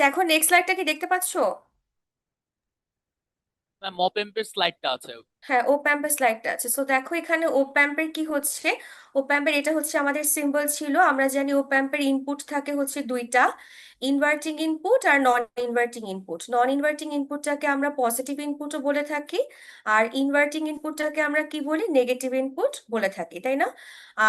আচ্ছা, এখন নেক্সট স্লাইডটা কি দেখতে পাচ্ছো? মপ এমপের স্লাইডটা আছে। হ্যাঁ, ও প্যাম্পের স্লাইডটা আছে। সো দেখো এখানে ও প্যাম্পের কি হচ্ছে। ও প্যাম্পের এটা হচ্ছে আমাদের সিম্বল ছিল। আমরা জানি ও প্যাম্পের ইনপুট থাকে হচ্ছে দুইটা, ইনভার্টিং ইনপুট আর নন ইনভার্টিং ইনপুট। নন ইনভার্টিং ইনপুটটাকে আমরা পজিটিভ ইনপুটও বলে থাকি, আর ইনভার্টিং ইনপুটটাকে আমরা কি বলি, নেগেটিভ ইনপুট বলে থাকি, তাই না?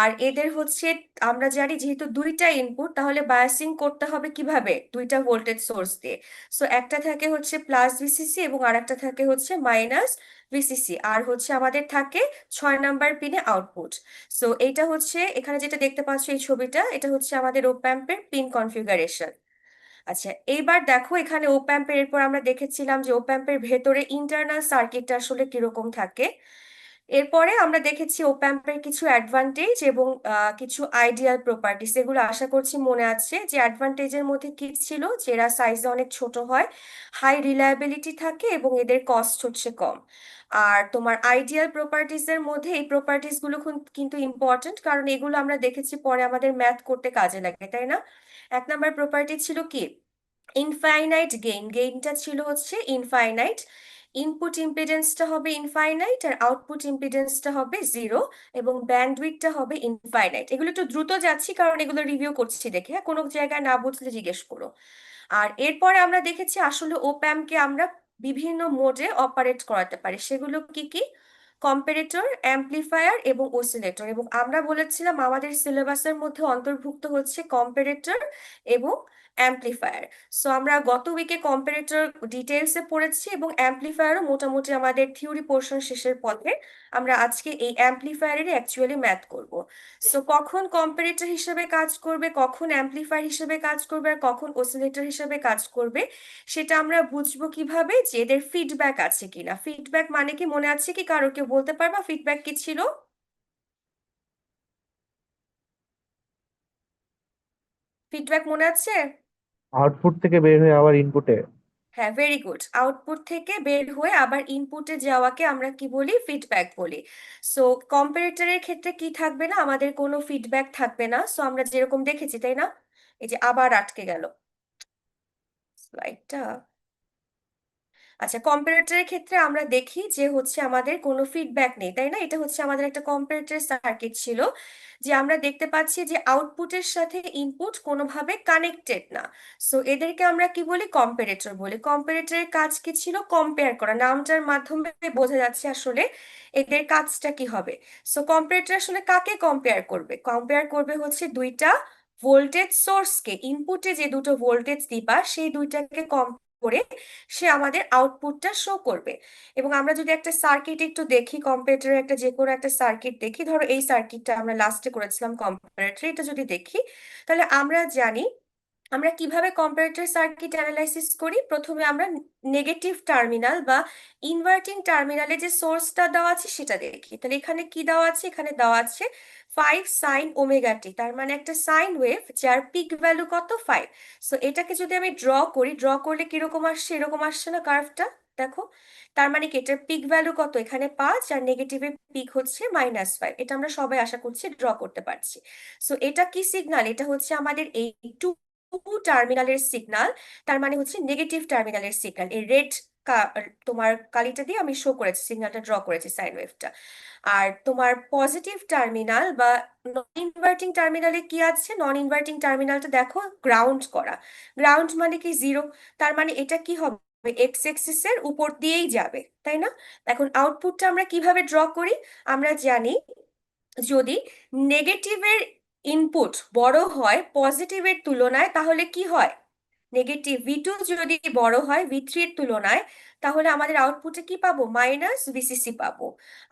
আর এদের হচ্ছে, আমরা জানি যেহেতু দুইটা ইনপুট, তাহলে বায়াসিং করতে হবে কিভাবে, দুইটা ভোল্টেজ সোর্স দিয়ে। সো একটা থাকে হচ্ছে প্লাস ভিসিসি এবং আর একটা থাকে হচ্ছে মাইনাস ভিসিসি, আর হচ্ছে আমাদের থাকে 6 নাম্বার পিনে আউটপুট। সো এইটা হচ্ছে এখানে যেটা দেখতে পাচ্ছ এই ছবিটা, এটা হচ্ছে আমাদের ওপ অ্যাম্পের পিন কনফিগারেশন। আচ্ছা, এইবার দেখো এখানে ওপ অ্যাম্পের, এরপর আমরা দেখেছিলাম যে ওপ অ্যাম্পের ভেতরে ইন্টারনাল সার্কিটটা আসলে কিরকম থাকে। এরপরে আমরা দেখেছি ওপ অ্যাম্পের কিছু অ্যাডভান্টেজ এবং কিছু আইডিয়াল প্রপার্টিস, এগুলো আশা করছি মনে আছে। যে অ্যাডভান্টেজের মধ্যে কি ছিল, যে এরা সাইজে অনেক ছোট হয়, হাই রিলায়েবিলিটি থাকে এবং এদের কস্ট হচ্ছে কম। আর তোমার আইডিয়াল প্রপার্টিস এর মধ্যে এই প্রপার্টিস গুলো কিন্তু ইম্পর্টেন্ট, কারণ এগুলো আমরা দেখেছি পরে আমাদের ম্যাথ করতে কাজে লাগে, তাই না? 1 নাম্বার প্রপার্টি ছিল কি, ইনফাইনাইট গেইন। গেইনটা ছিল হচ্ছে ইনফাইনাইট, ইনপুট ইম্পিডেন্সটা হবে ইনফাইনাইট আর আউটপুট ইম্পিডেন্সটা হবে জিরো, এবং ব্যান্ডউইথটা হবে ইনফাইনাইট। এগুলো একটু দ্রুত যাচ্ছি কারণ এগুলো রিভিউ করছি দেখে, হ্যাঁ, কোনো জায়গায় না বুঝলে জিজ্ঞেস করো। আর এরপরে আমরা দেখেছি আসলে ওপ অ্যাম্পকে আমরা বিভিন্ন মোডে অপারেট করাতে পারি। সেগুলো কি কি, কম্পারেটর, অ্যাম্প্লিফায়ার এবং অসিলেটর। এবং আমরা বলেছিলাম আমাদের সিলেবাসের মধ্যে অন্তর্ভুক্ত হচ্ছে কম্পারেটর এবং অ্যাম্প্লিফায়ার। সো আমরা গত উইকে কম্পারেটর ডিটেলসে পড়েছি এবং অ্যাম্প্লিফায়ারও মোটামুটি আমাদের থিওরি পোর্শন শেষের পথে। আমরা আজকে এই অ্যাম্প্লিফায়ারেরই অ্যাকচুয়ালি ম্যাথ করব। সো কখন কম্পারেটর হিসেবে কাজ করবে, কখন অ্যাম্প্লিফায়ার হিসেবে কাজ করবে, আর কখন অসিলেটর হিসেবে কাজ করবে, সেটা আমরা বুঝবো কিভাবে, যে এদের ফিডব্যাক আছে কিনা। ফিডব্যাক মানে কি মনে আছে কি, কারো কেউ বলতে পারবা ফিডব্যাক কি ছিল? ফিডব্যাক মনে আছে? আউটপুট থেকে বের হয়ে আবার ইনপুটে। হ্যাঁ, ভেরি গুড। আউটপুট থেকে বের হয়ে আবার ইনপুটে যাওয়াকে আমরা কি বলি, ফিডব্যাক বলি। সো কম্পারেটরের ক্ষেত্রে কি থাকবে না, আমাদের কোনো ফিডব্যাক থাকবে না। সো আমরা যেরকম দেখেছি, তাই না? এই যে আবার আটকে গেল স্লাইডটা। আচ্ছা, কম্পারেটরের ক্ষেত্রে আমরা দেখি যে হচ্ছে আমাদের কোনো ফিডব্যাক নেই, তাই না? এটা হচ্ছে আমাদের একটা কম্পারেটর সার্কিট ছিল, যে আমরা দেখতে পাচ্ছি যে আউটপুটের সাথে ইনপুট কোনোভাবে কানেক্টেড না। সো এদেরকে আমরা কি বলি, কম্পারেটর বলি। কম্পারেটরের কাজ কি ছিল, কম্পেয়ার করা। নামটার মাধ্যমে বোঝা যাচ্ছে আসলে এদের কাজটা কি হবে। সো কম্পারেটর আসলে কাকে কম্পেয়ার করবে, কম্পেয়ার করবে হচ্ছে দুইটা ভোল্টেজ সোর্সকে। ইনপুটে যে দুটো ভোল্টেজ দিবা সেই দুইটাকে করে সে আমাদের আউটপুটটা শো করবে। এবং আমরা যদি একটা সার্কিট একটু দেখি, কম্পারেটরের একটা যে কোনো একটা সার্কিট দেখি, ধরো এই সার্কিটটা আমরা লাস্টে করেছিলাম কম্পারেটর, এটা যদি দেখি, তাহলে আমরা জানি আমরা কিভাবে কম্পারেটর সার্কিট অ্যানালাইসিস করি। প্রথমে আমরা নেগেটিভ টার্মিনাল বা ইনভার্টিং টার্মিনালে যে সোর্সটা দেওয়া আছে সেটা দেখি। তাহলে এখানে কি দেওয়া আছে, এখানে দেওয়া আছে 5 sin ωt, তার মানে একটা সাইন ওয়েভ যার পিক ভ্যালু কত, 5। সো এটাকে যদি আমি ড্র করি, ড্র করলে কিরকম আসছে, এরকম আসছে না কার্ভটা, দেখো। তার মানে কি এটার পিক ভ্যালু কত, এখানে 5 আর নেগেটিভের পিক হচ্ছে -5। এটা আমরা সবাই আশা করছি ড্র করতে পারছি। সো এটা কি সিগন্যাল, এটা হচ্ছে আমাদের এই টু টার্মিনালের সিগন্যাল। তার মানে হচ্ছে নেগেটিভ টার্মিনালের সিগন্যাল। এই রেড তোমার কালিটা দিয়ে আমি শো করেছি, সিগন্যালটা ড্র করেছি, সাইন ওয়েভটা। আর তোমার পজিটিভ টার্মিনাল বা নন ইনভার্টিং টার্মিনালে কি আছে, নন ইনভার্টিং টার্মিনালটা দেখো গ্রাউন্ড করা। গ্রাউন্ড মানে কি, জিরো। তার মানে এটা কি হবে, এক্স এক্সিস এর উপর দিয়েই যাবে, তাই না? এখন আউটপুটটা আমরা কিভাবে ড্র করি, আমরা জানি যদি নেগেটিভের ইনপুট বড় হয় পজিটিভের তুলনায়, তাহলে কি হয়, নেগেটিভ V2 যদি বড় হয় V3 এর তুলনায়, তাহলে আমাদের আউটপুটে কি পাবো, -VCC পাবো।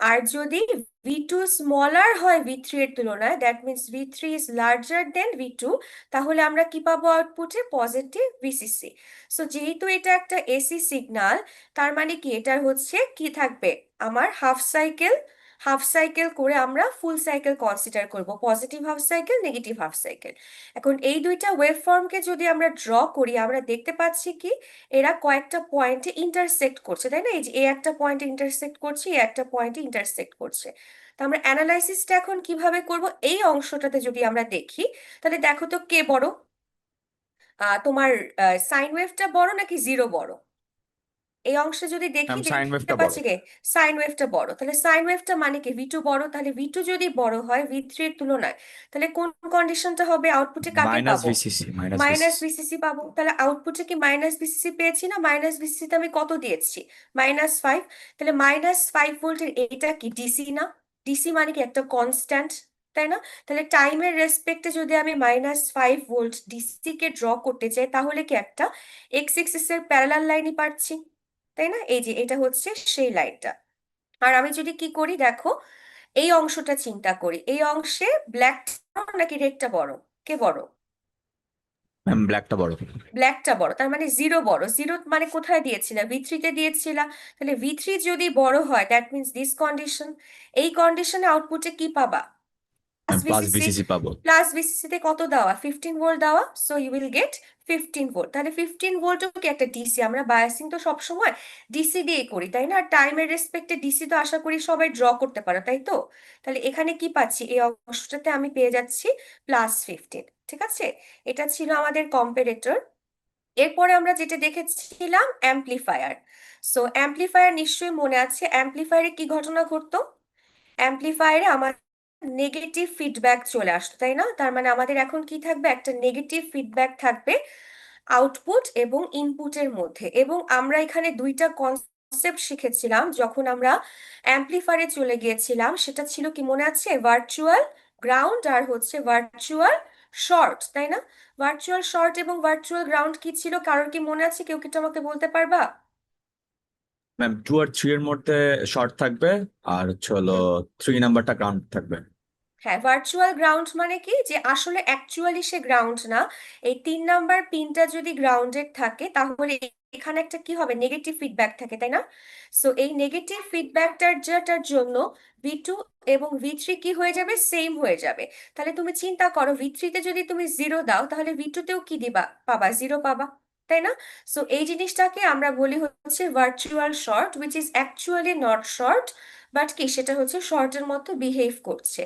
আর যদি V2 স্মলার হয় V3 এর তুলনায়, that means V3 is larger then V2, তাহলে আমরা কি পাবো আউটপুটে, পজিটিভ VCC। সো যেহেতু এটা একটা এসি সিগন্যাল, তার মানে কি এটার হচ্ছে কি থাকবে, আমার হাফ সাইকেল, হাফ সাইকেল করে আমরা ফুল সাইকেল কনসিডার করব, positive half cycle, negative half cycle. এখন এই দুইটা ওয়েভ ফর্মকে যদি আমরা ড্র করি, আমরা দেখতে পাচ্ছি কি এরা কয়েকটা পয়েন্টে ইন্টারসেক্ট করছে, তাই না? এই যে এ একটা পয়েন্টে ইন্টারসেক্ট করছে, এ একটা পয়েন্টে ইন্টারসেক্ট করছে। তো আমরা অ্যানালাইসিসটা এখন কিভাবে করব, এই অংশটাতে যদি আমরা দেখি, তাহলে দেখো তো কে বড়, তোমার সাইন ওয়েভটা বড় নাকি জিরো বড়? এই অংশে যদি দেখি ম্যাম সাইন দেখতে ওয়েভটা বড়। পাচ্ছি কে সাইন ওয়েভটা বড়, তাহলে সাইন ওয়েভটা মানে কি ভি টু বড়, তাহলে ভি টু যদি বড় হয় ভি থ্রি এর তুলনায়, তাহলে কোন কন্ডিশনটা হবে? আউটপুটে কাকে মাইনাস পাবো? VCC, minus minus VCC. BCC পাবো। তাহলে আউটপুটে কি মাইনাস বিসিসি পেয়েছি না? মাইনাস বিসিসিতে আমি কত দিয়েছি? -5। তাহলে -5 ভোল্টের এটা কি ডিসি না? ডিসি মানে কি একটা কনস্ট্যান্ট, তাই না? তাহলে টাইমের রেসপেক্টে যদি আমি -5 ভোল্ট ডিসি কে ড্র করতে চাই, তাহলে কি একটা এক্স এক্সিস এর প্যারালাল লাইনই পাচ্ছি, তাই না? এই যে এটা হচ্ছে সেই লাইনটা। আর আমি যদি কি করি দেখো, এই অংশটা চিন্তা করি, এই অংশে ব্ল্যাকটা নাকি রেডটা বড়? কে বড়? ম্যাম ব্ল্যাকটা বড়। ব্ল্যাকটা বড়, তার মানে জিরো বড়। জিরো মানে কোথায় দিয়েছিলা? ভি থ্রিতে দিয়েছিলা। তাহলে ভি থ্রি যদি বড় হয় দ্যাট মিনস দিস কন্ডিশন। এই কন্ডিশনে আউটপুটে কি পাবা? Plus ma'am plus VCC. VCC পাবো। প্লাস ভিসিসিতে কত দেওয়া? 15 ভোল্ট দেওয়া, so you will get 15 volt. তাহলে 15 ভোল্টও কি একটা ডিসি? আমরা বায়াসিং তো সবসময় ডিসি দিয়ে করি, তাই না? আর টাইমের রেসপেক্টে ডিসি তো আশা করি সবাই ড্র করতে পারো, তাই তো? তাহলে এখানে কি পাচ্ছি? এই অংশটাতে আমি পেয়ে যাচ্ছি +15। ঠিক আছে, এটা ছিল আমাদের কম্পারেটর। এরপরে আমরা যেটা দেখেছিলাম অ্যাম্প্লিফায়ার। সো অ্যাম্প্লিফায়ার নিশ্চয়ই মনে আছে, অ্যাম্প্লিফায়ারে কি ঘটনা ঘটতো? অ্যাম্প্লিফায়ারে আমার নেগেটিভ ফিডব্যাক চলে আসতো, তাই না? তার মানে আমাদের এখন কি থাকবে? একটা নেগেটিভ ফিডব্যাক থাকবে আউটপুট এবং ইনপুটের মধ্যে। এবং আমরা এখানে দুইটা কনসেপ্ট শিখেছিলাম যখন আমরা অ্যাম্প্লিফায়ারে চলে গিয়েছিলাম, সেটা ছিল কি মনে আছে? ভার্চুয়াল গ্রাউন্ড আর হচ্ছে ভার্চুয়াল শর্ট, তাই না? ভার্চুয়াল শর্ট এবং ভার্চুয়াল গ্রাউন্ড কি ছিল? কারোর কি মনে আছে? কেউ কি আমাকে বলতে পারবা? ম্যাম 2 আর 3 এর মধ্যে শর্ট থাকবে, আর হচ্ছে হলো হুম। 3 নাম্বারটা গ্রাউন্ড থাকবে। হ্যাঁ, ভার্চুয়াল গ্রাউন্ড মানে কি? যে আসলে অ্যাকচুয়ালি সে গ্রাউন্ড না। এই 3 নাম্বার পিনটা যদি গ্রাউন্ডেড থাকে তাহলে এখানে একটা কি হবে? নেগেটিভ ফিডব্যাক থাকে, তাই না? সো এই নেগেটিভ ফিডব্যাকটার যেটার জন্য ভি টু এবং ভি থ্রি কি হয়ে যাবে? সেম হয়ে যাবে। তাহলে তুমি চিন্তা করো, ভি থ্রিতে যদি তুমি জিরো দাও তাহলে ভি টুতেও কি দিবা? পাবা, জিরো পাবা, তাই না? সো এই জিনিসটাকে আমরা বলি হচ্ছে virtual short, which is actually not short, but কি সেটা হচ্ছে শর্টের মতো বিহেভ করছে।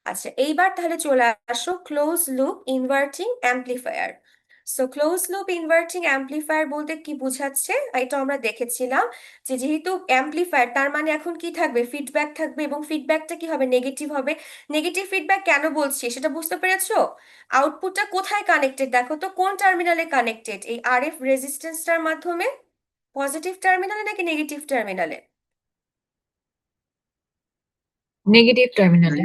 আচ্ছা, এইবার তাহলে চলে আসো close loop inverting amplifier. So close loop inverting amplifier বলতে কি বোঝাচ্ছে? এটা আমরা দেখেছিলাম যে যেহেতু অ্যাম্প্লিফায়ার, তার মানে এখন কি থাকবে? ফিডব্যাক থাকবে, এবং ফিডব্যাকটা কি হবে? নেগেটিভ হবে। নেগেটিভ ফিডব্যাক কেন বলছি সেটা বুঝতে পেরেছো? আউটপুটটা কোথায় কানেক্টেড দেখো তো, কোন টার্মিনালে কানেক্টেড? এই আরএফ রেজিস্ট্যান্সটার মাধ্যমে। পজিটিভ টার্মিনালে নাকি নেগেটিভ টার্মিনালে? নেগেটিভ টার্মিনালে।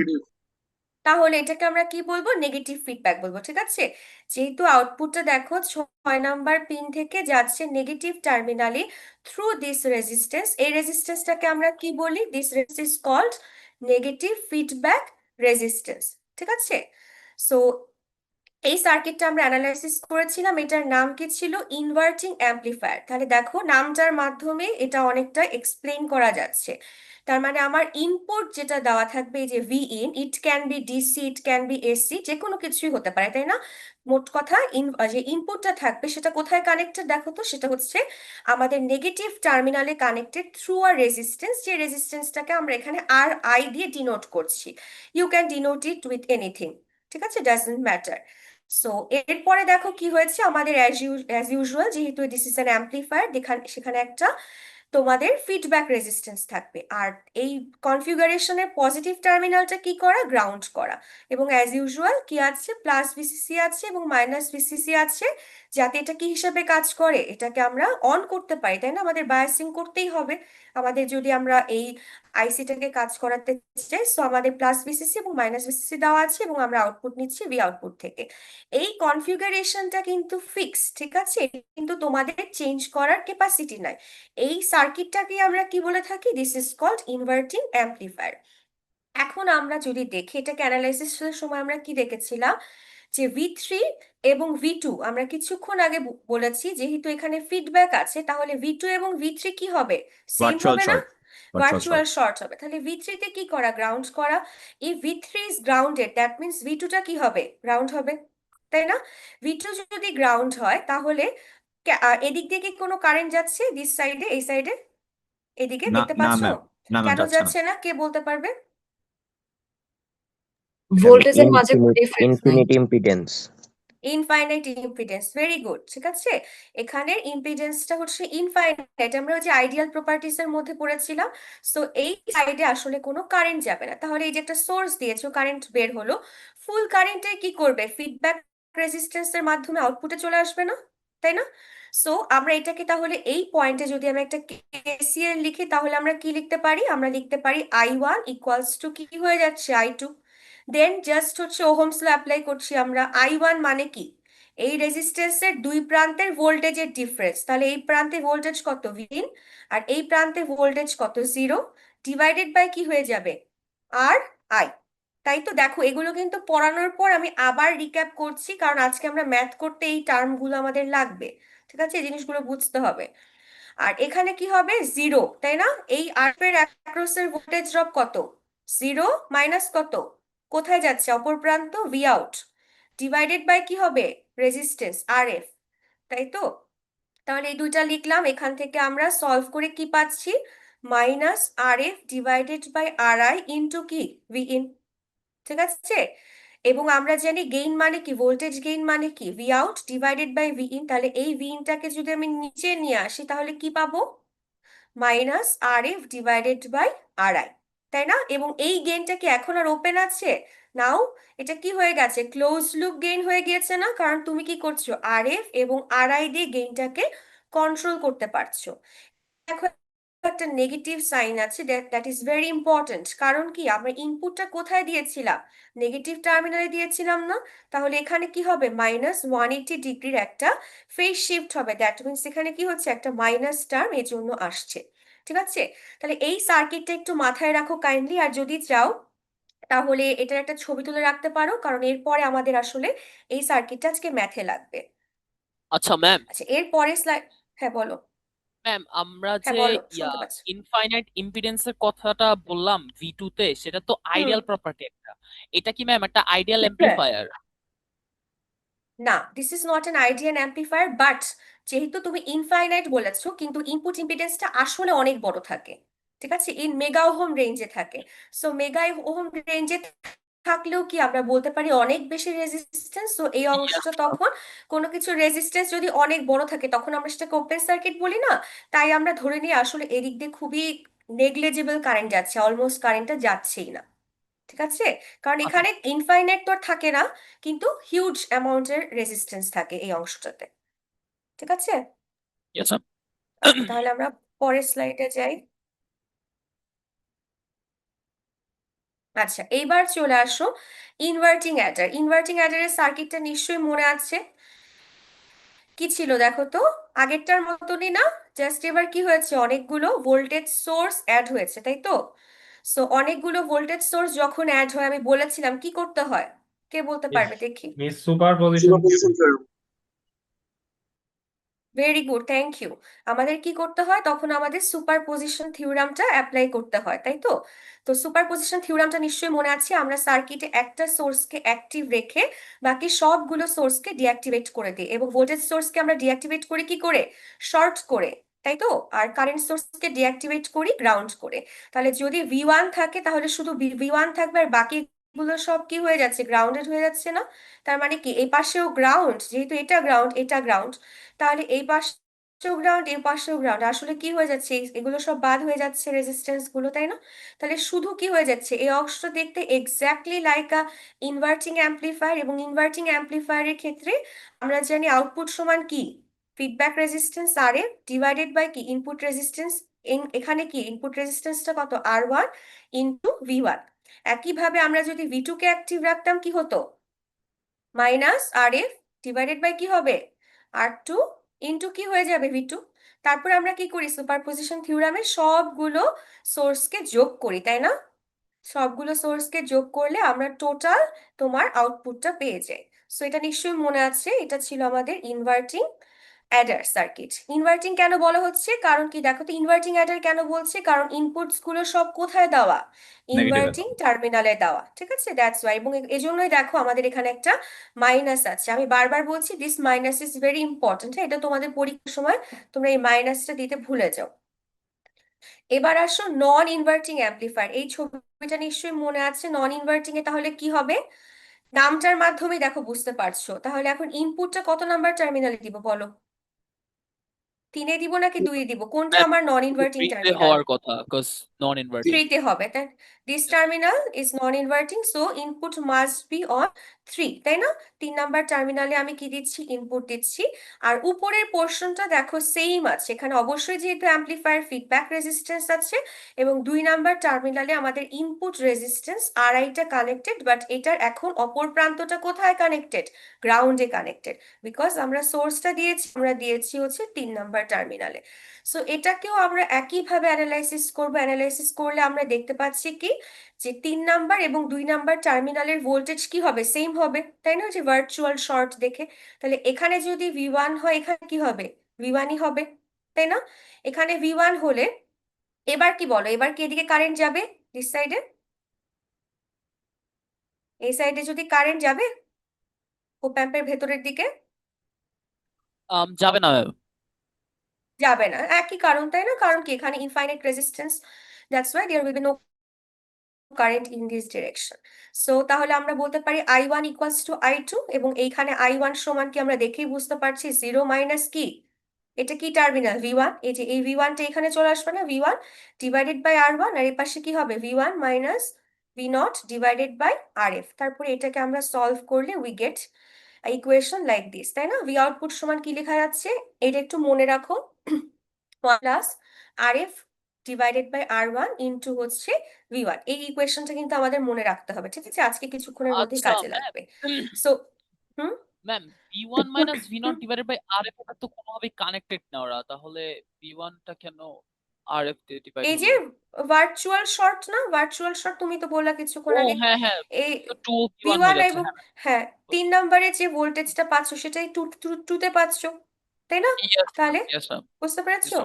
তাহলে এটাকে আমরা কি বলবো? নেগেটিভ ফিডব্যাক বলবো, ঠিক আছে? যেহেতু আউটপুটটা দেখো 6 নাম্বার পিন থেকে যাচ্ছে নেগেটিভ টার্মিনালি থ্রু দিস রেজিস্ট্যান্স, এই রেজিস্ট্যান্সটাকে আমরা কি বলি? This resistance called negative feedback resistance, ঠিক আছে? সো এই সার্কিটটা আমরা অ্যানালাইসিস করেছিলাম, এটার নাম কি ছিল? Inverting amplifier. তাহলে দেখো নামটার মাধ্যমে এটা অনেকটা এক্সপ্লেন করা যাচ্ছে। তার মানে আমার ইনপুট যেটা দেওয়া থাকবে, এই যে V in, it can be DC, it can be AC, যে কোনো কিছুই হতে পারে, তাই না? মোট কথা যে ইনপুটটা থাকবে সেটা কোথায় কানেক্টেড দেখো তো, সেটা হচ্ছে আমাদের নেগেটিভ টার্মিনালে কানেক্টেড থ্রু আর রেজিস্ট্যান্স, যে রেজিস্ট্যান্সটাকে আমরা এখানে আর আই দিয়ে ডিনোট করছি। You can denote it with anything, ঠিক আছে, ডাজন্ট ম্যাটার। সো এরপরে দেখো কি হয়েছে আমাদের, অ্যাজ ইউজুয়াল যেহেতু দিস ইজ অ্যান অ্যাম্প্লিফায়ার, সেখানে একটা তোমাদের ফিডব্যাক রেজিস্ট্যান্স থাকবে। আর এই কনফিগারেশনের পজিটিভ টার্মিনালটা কি করা? গ্রাউন্ড করা। এবং অ্যাজ ইউজুয়াল কি আছে? প্লাস ভিসিসি আছে এবং মাইনাস ভিসিসি আছে, যাতে এটা কি হিসাবে কাজ করে? এটাকে আমরা অন করতে পারি, তাই না? আমাদের বায়াসিং করতেই হবে আমাদের, যদি আমরা এই আইসিটাকে কাজ করাতে চাই। সো আমাদের প্লাস ভিসিসি এবং মাইনাস ভিসিসি দেওয়া আছে এবং আমরা আউটপুট নিচ্ছি ভি আউটপুট থেকে। এই কনফিগারেশনটা কিন্তু ফিক্স, ঠিক আছে? কিন্তু তোমাদের চেঞ্জ করার ক্যাপাসিটি নাই। এই সার্কিটটাকে আমরা কি বলে থাকি? This is called inverting amplifier. এখন আমরা যদি দেখি এটাকে অ্যানালাইসিসের সময় আমরা কি দেখেছিলাম, যে ভি থ্রি এবং ভি টু, আমরা কিছুক্ষণ আগে বলেছি যেহেতু এখানে ফিডব্যাক আছে তাহলে ভি টু এবং ভি থ্রি কি হবে? সেম ভার্চুয়াল হবে না? Short. Virtual virtual short. Short হবে। তাহলে ভি থ্রিতে কি করা? গ্রাউন্ড করা। এই V three is grounded, that means V টুটা কি হবে? গ্রাউন্ড হবে, তাই না? ভি টু যদি গ্রাউন্ড হয় তাহলে এদিক দিয়ে কি কোনো কারেন্ট যাচ্ছে? দিস সাইডে, এই সাইডে, এদিকে না দেখতে না পাচ্ছো? ম্যাম, না ম্যাম কেন যাচ্ছে না। যাচ্ছে না? কে বলতে পারবে? ভোল্টেজের মাঝে কোনো ডিফারেন্স নাই। Infinite impedance. Infinite impedance, very good, ঠিক আছে। এখানের ইম্পিডেন্সটা হচ্ছে ইনফাইনাইট, আমরা ওই যে আইডিয়াল প্রপার্টিস এর মধ্যে পড়েছিলাম। সো এই সাইডে আসলে কোনো কারেন্ট যাবে না, তাহলে এই যে একটা সোর্স দিয়েছো, কারেন্ট বের হলো, ফুল কারেন্টে কি করবে, ফিডব্যাক রেজিস্ট্যান্সের মাধ্যমে আউটপুটে চলে আসবে না, তাই না? সো আমরা এটাকে তাহলে এই পয়েন্টে যদি আমি একটা কেসিএল লিখি, তাহলে আমরা কি লিখতে পারি, আমরা লিখতে পারি I1 ইকুয়ালস টু কি হয়ে যাচ্ছে, I2। দেন জাস্ট হচ্ছে ওহমস ল অ্যাপ্লাই করছি আমরা। I1 মানে কি, এই রেজিস্ট্যান্সের দুই প্রান্তের ভোল্টেজের ডিফারেন্স, তাহলে এই প্রান্তে ভোল্টেজ কত ভিন, আর এই প্রান্তে ভোল্টেজ কত 0, ডিভাইডেড বাই কি হয়ে যাবে, আর আই। তাই তো, দেখো এগুলো কিন্তু পড়ানোর পর আমি আবার রিক্যাপ করছি, কারণ আজকে আমরা ম্যাথ করতে এই টার্মগুলো আমাদের লাগবে, ঠিক আছে, এই জিনিসগুলো বুঝতে হবে। আর এখানে কি হবে, 0, তাই না? এই আরএফ এর অ্যাক্রসের ভোল্টেজ ড্রপ কত, 0 মাইনাস কত, কোথায় যাচ্ছে, অপর প্রান্ত, ভি আউট, ডিভাইডেড বাই কি হবে, রেজিস্ট্যান্স আরএফ, তাই তো। তাহলে এই দুইটা লিখলাম, এখান থেকে আমরা সলভ করে কি পাচ্ছি, minus RF divided by R I into কি, ভি ইন, ঠিক আছে। এবং আমরা জানি গেইন মানে কি, ভোল্টেজ গেইন মানে কি, V out divided by V in, তাহলে এই ভি ইনটাকে যদি আমি নিচে নিয়ে আসি, তাহলে কি পাবো, minus R F divided by R I, তাই না? এবং এই গেইনটা কি এখন আর ওপেন আছে, নাও এটা কি হয়ে গেছে, ক্লোজ লুপ গেইন হয়ে গিয়েছে না, কারণ তুমি কি করছো, আর এফ এবং আর আই দিয়ে গেইনটাকে কন্ট্রোল করতে পারছো। দেখো একটা নেগেটিভ সাইন আছে, দ্যাট ইজ ভেরি ইম্পর্টেন্ট, কারণ কি আমরা ইনপুটটা কোথায় দিয়েছিলাম, নেগেটিভ টার্মিনালে দিয়েছিলাম না, তাহলে এখানে কি হবে, -180 ডিগ্রির একটা ফেজ শিফট হবে, দ্যাট মিনস এখানে কি হচ্ছে, একটা মাইনাস টার্ম এর জন্য আসছে, ঠিক আছে। তাহলে এই সার্কিটটা একটু মাথায় রাখো কাইন্ডলি, আর যদি চাও তাহলে এটার একটা ছবি তুলে রাখতে পারো, কারণ এরপরে আমাদের আসলে এই সার্কিটটা আজকে ম্যাথে লাগবে। আচ্ছা ম্যাম, আচ্ছা, এরপরে স্লাইড, হ্যাঁ বলো, ম্যাম আমরা হ্যাঁ যে বলো, ইয়া শুনতে পাচ্ছি। ইনফাইনাইট ইম্পিডেন্সের কথাটা বললাম V2 তে, সেটা তো হুম, আইডিয়াল প্রপার্টি একটা। এটা কি ম্যাম একটা আইডিয়াল হ্যাঁ, এমপ্লিফায়ার? না, this is not an ideal amplifier, but যেহেতু তুমি ইনফাইনাইট বলেছো, কিন্তু ইনপুট ইম্পিডেন্সটা আসলে অনেক বড় থাকে, ঠিক আছে, ইন মেগা ওহম রেঞ্জে থাকে। সো মেগা ওহম রেঞ্জে থাকলেও কি আমরা বলতে পারি অনেক বেশি রেজিস্ট্যান্স, তো এই Yes, অংশটা তখন কোনো কিছু রেজিস্ট্যান্স যদি অনেক বড় থাকে, তখন আমরা সেটাকে ওপেন সার্কিট বলি না, তাই আমরা ধরে নিই আসলে এদিক দিয়ে খুবই নেগলিজেবল কারেন্ট যাচ্ছে, অলমোস্ট কারেন্টটা যাচ্ছেই না, ঠিক আছে। কারণ আচ্ছা, এখানে ইনফাইনাইট তো আর থাকে না, কিন্তু হিউজ অ্যামাউন্টের রেজিস্ট্যান্স থাকে এই অংশটাতে, ঠিক আছে। yes ma'am. আচ্ছা, তাহলে আমরা পরের স্লাইডে যাই। আচ্ছা, এইবার চলে আসো ইনভার্টিং অ্যাডার। ইনভার্টিং অ্যাডারের সার্কিটটা নিশ্চয়ই মনে আছে, কি ছিল দেখো তো, আগেরটার মতনই না, জাস্ট এবার কি হয়েছে, অনেকগুলো ভোল্টেজ সোর্স অ্যাড হয়েছে, তাই তো। সো অনেকগুলো ভোল্টেজ সোর্স যখন অ্যাড হয়, আমি বলেছিলাম কি করতে হয়, কে বলতে মিস পারবে দেখি। Miss superposition very good, thank you. আমাদের কি করতে হয়, তখন আমাদের সুপারপজিশন থিওরামটা অ্যাপ্লাই করতে হয়, তাই তো। তো সুপারপজিশন থিওরামটা নিশ্চয়ই মনে আছে, আমরা সার্কিটে একটা সোর্সকে অ্যাক্টিভ রেখে বাকি সবগুলো সোর্সকে ডিঅ্যাক্টিভেট করে দিই, এবং ভোল্টেজ সোর্সকে আমরা ডিঅ্যাক্টিভেট করি কি করে, শর্ট করে, তাই তো। আর কারেন্ট সোর্সকে ডিঅ্যাক্টিভেট করি গ্রাউন্ড করে। তাহলে যদি V1 থাকে, তাহলে শুধু V1 থাকবে, আর বাকিগুলো সব কি হয়ে যাচ্ছে, গ্রাউন্ডেড হয়ে যাচ্ছে না। তার মানে কি, এই পাশেও গ্রাউন্ড, যেহেতু এটা গ্রাউন্ড এটা গ্রাউন্ড, তাহলে এই পাশেও গ্রাউন্ড এই পাশেও গ্রাউন্ড, আসলে কি হয়ে যাচ্ছে, এগুলো সব বাদ হয়ে যাচ্ছে রেজিস্ট্যান্স গুলো, তাই না। তাহলে শুধু কি হয়ে যাচ্ছে, এই অংশটা দেখতে exactly like a inverting amplifier, এবং ইনভার্টিং অ্যাম্পলিফায়ারের ক্ষেত্রে আমরা জানি আউটপুট সমান কি, feedback resistance R F divided by কি, ইনপুট রেজিস্ট্যান্স। এখানে কি ইনপুট রেজিস্ট্যান্সটা কত, R1 ইন্টু V1। একইভাবে আমরা যদি V2 কে অ্যাক্টিভ রাখতাম, কি হতো, minus R F divided by কি হবে, R2 ইন্টু কি হয়ে যাবে, V2। তারপর আমরা কি করি, সুপারপজিশন থিওরামে সবগুলো সোর্সকে যোগ করি, তাই না। সবগুলো সোর্সকে যোগ করলে আমরা টোটাল তোমার আউটপুটটা পেয়ে যাই। সো এটা নিশ্চয়ই মনে আছে, এটা ছিল আমাদের ইনভার্টিং অ্যাডার সার্কিট। ইনভার্টিং কেন বলা হচ্ছে, কারণ কি দেখো তো, ইনভার্টিং অ্যাডার কেন বলছে, কারণ ইনপুটস গুলো সব কোথায় দেওয়া, নেগেটিভে ইনভার্টিং টার্মিনালে দেওয়া, ঠিক আছে, দ্যাটস ওয়াই। এবং এজন্যই দেখো আমাদের এখানে একটা মাইনাস আছে, আমি বারবার বলছি this minus is very important, এটা তোমাদের পরীক্ষার সময় তোমরা এই মাইনাসটা দিতে ভুলে যাও। এবার আসো নন ইনভার্টিং অ্যাম্পলিফায়ার, এই ছবিটা নিশ্চয়ই মনে আছে, নন ইনভার্টিং এ তাহলে কি হবে, নামটার মাধ্যমে দেখো বুঝতে পারছো। তাহলে এখন ইনপুটটা কত নাম্বার টার্মিনালে দিব বলো? 3-এ দিব নাকি 2-এ দিব? কোনটা ম্যাম আমার নন ইনভার্টিং থ্রিতে টার্মিনাল? হওয়ার কথা, বিকজ নন ইনভার্টিং। 3-তে হবে, তাই? This terminal is non inverting, so input must be on 3, তাই না? 3 নাম্বার টার্মিনালে আমি কি দিচ্ছি? ইনপুট দিচ্ছি। আর উপরের পোর্শনটা দেখো সেম আছে, এখানে অবশ্যই যেহেতু অ্যাম্পলিফায়ার ফিডব্যাক রেজিস্ট্যান্স আছে এবং 2 নাম্বার টার্মিনালে আমাদের ইনপুট রেজিস্ট্যান্স আড়াইটা কানেক্টেড, বাট এটার এখন অপর প্রান্তটা কোথায় কানেক্টেড? গ্রাউন্ডে কানেক্টেড, বিকজ আমরা সোর্সটা দিয়েছি হচ্ছে 3 নাম্বার টার্মিনালে। সো এটাকেও আমরা একইভাবে অ্যানালাইসিস করব। অ্যানালাইসিস করলে আমরা দেখতে পাচ্ছি কি যে 3 নাম্বার এবং 2 নাম্বার টার্মিনালের ভোল্টেজ কি হবে? সেম হবে, তাই না? যে ভার্চুয়াল শর্ট দেখে, তাহলে এখানে যদি V1 হয়, এখানে কি হবে? V1ই হবে, তাই না? এখানে V1 হলে এবার কি বলো, এবার কি এদিকে কারেন্ট যাবে? দিস সাইডে, এই সাইডে যদি কারেন্ট যাবে ও প্যাম্পের ভেতরের দিকে? যাবে না ম্যাম। যাবে না, একই কারণ, তাই না? কারণ কি এখানে infinite resistance, that's why there will be no current in this direction. So তাহলে আমরা বলতে পারি I1 ইকুয়ালস টু I2, এবং এইখানে I1 সমান কি আমরা দেখেই বুঝতে পারছি 0 মাইনাস কি, এটা কি টার্মিনাল? V1। এই যে এই V1টা এখানে চলে আসবে না, V1 ডিভাইডেড বাই R1, আর এই পাশে কি হবে? V1 minus V0 divided by RF। তারপরে এটাকে আমরা সলভ করলে we get equation like this, তাই না? V আউটপুট সমান কি লেখা যাচ্ছে? এটা একটু মনে রাখো, 1 plus RF divided by R1 into হচ্ছে V1। এই ইকুয়েশনটা কিন্তু আমাদের মনে রাখতে হবে, ঠিক আছে? আজকে কিছুক্ষণের মধ্যেই আচ্ছা কাজে ম্যাম, লাগবে। So hmm ma'am V1 minus V0 divided by RF এটা তো কোনোভাবেই কানেক্টেড না ওরা, তাহলে V1টা কেন RF দিয়ে ডিভাইড এই যে হলো? ভার্চুয়াল শর্ট না, ভার্চুয়াল শর্ট তুমি তো বললা কিছুক্ষণ ও আগে। হ্যাঁ হ্যাঁ, এই তো 2 V1 V1 হয়ে যাচ্ছে। এবং হ্যাঁ হ্যাঁ 3 নম্বরে যে ভোল্টেজটা পাচ্ছ সেটাই টুতে পাচ্ছ, তাই না? ইয়েস তাহলে ইয়েস ম্যাম, বুঝতে পেরেছো?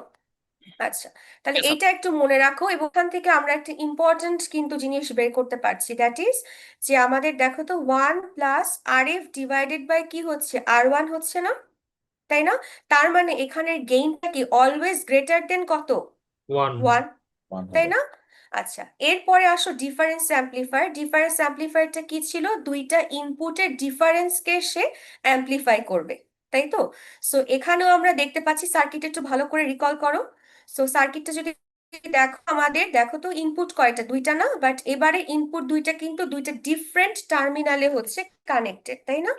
আচ্ছা, তাহলে ইয়েস ম্যাম। এইটা একটু মনে রাখো, এবং এখান থেকে আমরা একটা ইম্পর্টেন্ট কিন্তু জিনিস বের করতে পারছি, দ্যাট ইজ যে আমাদের দেখো তো 1 প্লাস RF ডিভাইডেড বাই কি হচ্ছে? R1 হচ্ছে না, তাই না? তার মানে এখানের গেইনটা কি অলওয়েজ গ্রেটার দেন কত? 1, 1 তাই হবে। না? আচ্ছা, এরপরে আসো ডিফারেন্স অ্যাম্পলিফায়ার। ডিফারেন্স অ্যাম্পলিফায়ারটা কি ছিল? দুইটা ইনপুটের ডিফারেন্সকে সে অ্যাম্পলিফাই করবে, তাই তো? সো এখানেও আমরা দেখতে পাচ্ছি, সার্কিট একটু ভালো করে রিকল করো। সো সার্কিটটা যদি দেখো, আমাদের দেখো তো ইনপুট কয়টা? দুইটা না? বাট এবারে ইনপুট দুইটা কিন্তু দুইটা ডিফারেন্ট টার্মিনালে হচ্ছে কানেক্টেড, তাই না?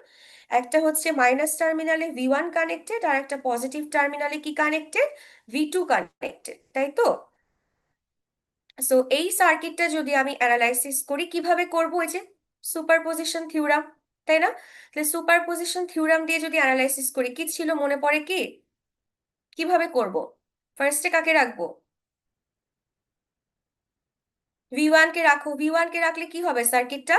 একটা হচ্ছে মাইনাস টার্মিনালে V1 কানেক্টেড, আর একটা পজিটিভ টার্মিনালে কি কানেক্টেড? V2 কানেক্টেড, তাই তো? সো এই সার্কিটটা যদি আমি অ্যানালাইসিস করি, কিভাবে করব? এই যে সুপারপজিশন থিওরাম, তাই না? তাহলে সুপারপজিশন থিওরাম দিয়ে যদি অ্যানালাইসিস করি, কি ছিল মনে পড়ে কি? কিভাবে করব? ফার্স্টে কাকে রাখবো? V1 কে রাখো। V1 কে রাখলে কি হবে সার্কিটটা?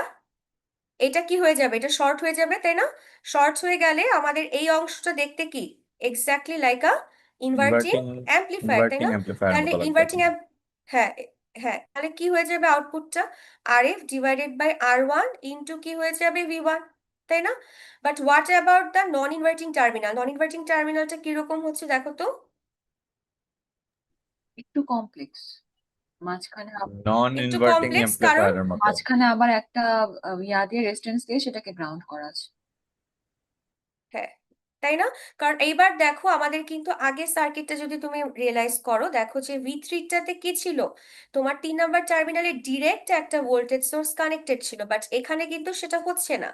এটা কি হয়ে যাবে? এটা শর্ট হয়ে যাবে, তাই না? শর্ট হয়ে গেলে আমাদের এই অংশটা দেখতে কি exactly like a inverting inverting amplifier, তাই না? অ্যাম্পলিফায়ার তাহলে মতো লাগবে ইনভার্টিং এখন। হ্যাঁ হ্যাঁ, তাহলে কি হয়ে যাবে আউটপুটটা? RF divided by R1 into কি হয়ে যাবে? V1, তাই না? But what about the non inverting terminal? Non inverting টার্মিনালটা কিরকম হচ্ছে দেখো তো? একটু কমপ্লেক্স। মাঝখানে নন একটু ইনভার্টিং কমপ্লেক্স, কারণ অ্যাম্পলিফায়ারের মতো। মাঝখানে আবার একটা ইয়া দিয়ে রেজিস্ট্যান্স দিয়ে সেটাকে গ্রাউন্ড করা আছে। হ্যাঁ, তাই না? কারণ এইবার দেখো, আমাদের কিন্তু আগের সার্কিটটা যদি তুমি রিয়েলাইজ করো, দেখো যে V3টাতে কি ছিল? তোমার 3 নাম্বার টার্মিনালে ডিরেক্ট একটা ভোল্টেজ সোর্স কানেক্টেড ছিল, বাট এখানে কিন্তু সেটা হচ্ছে না।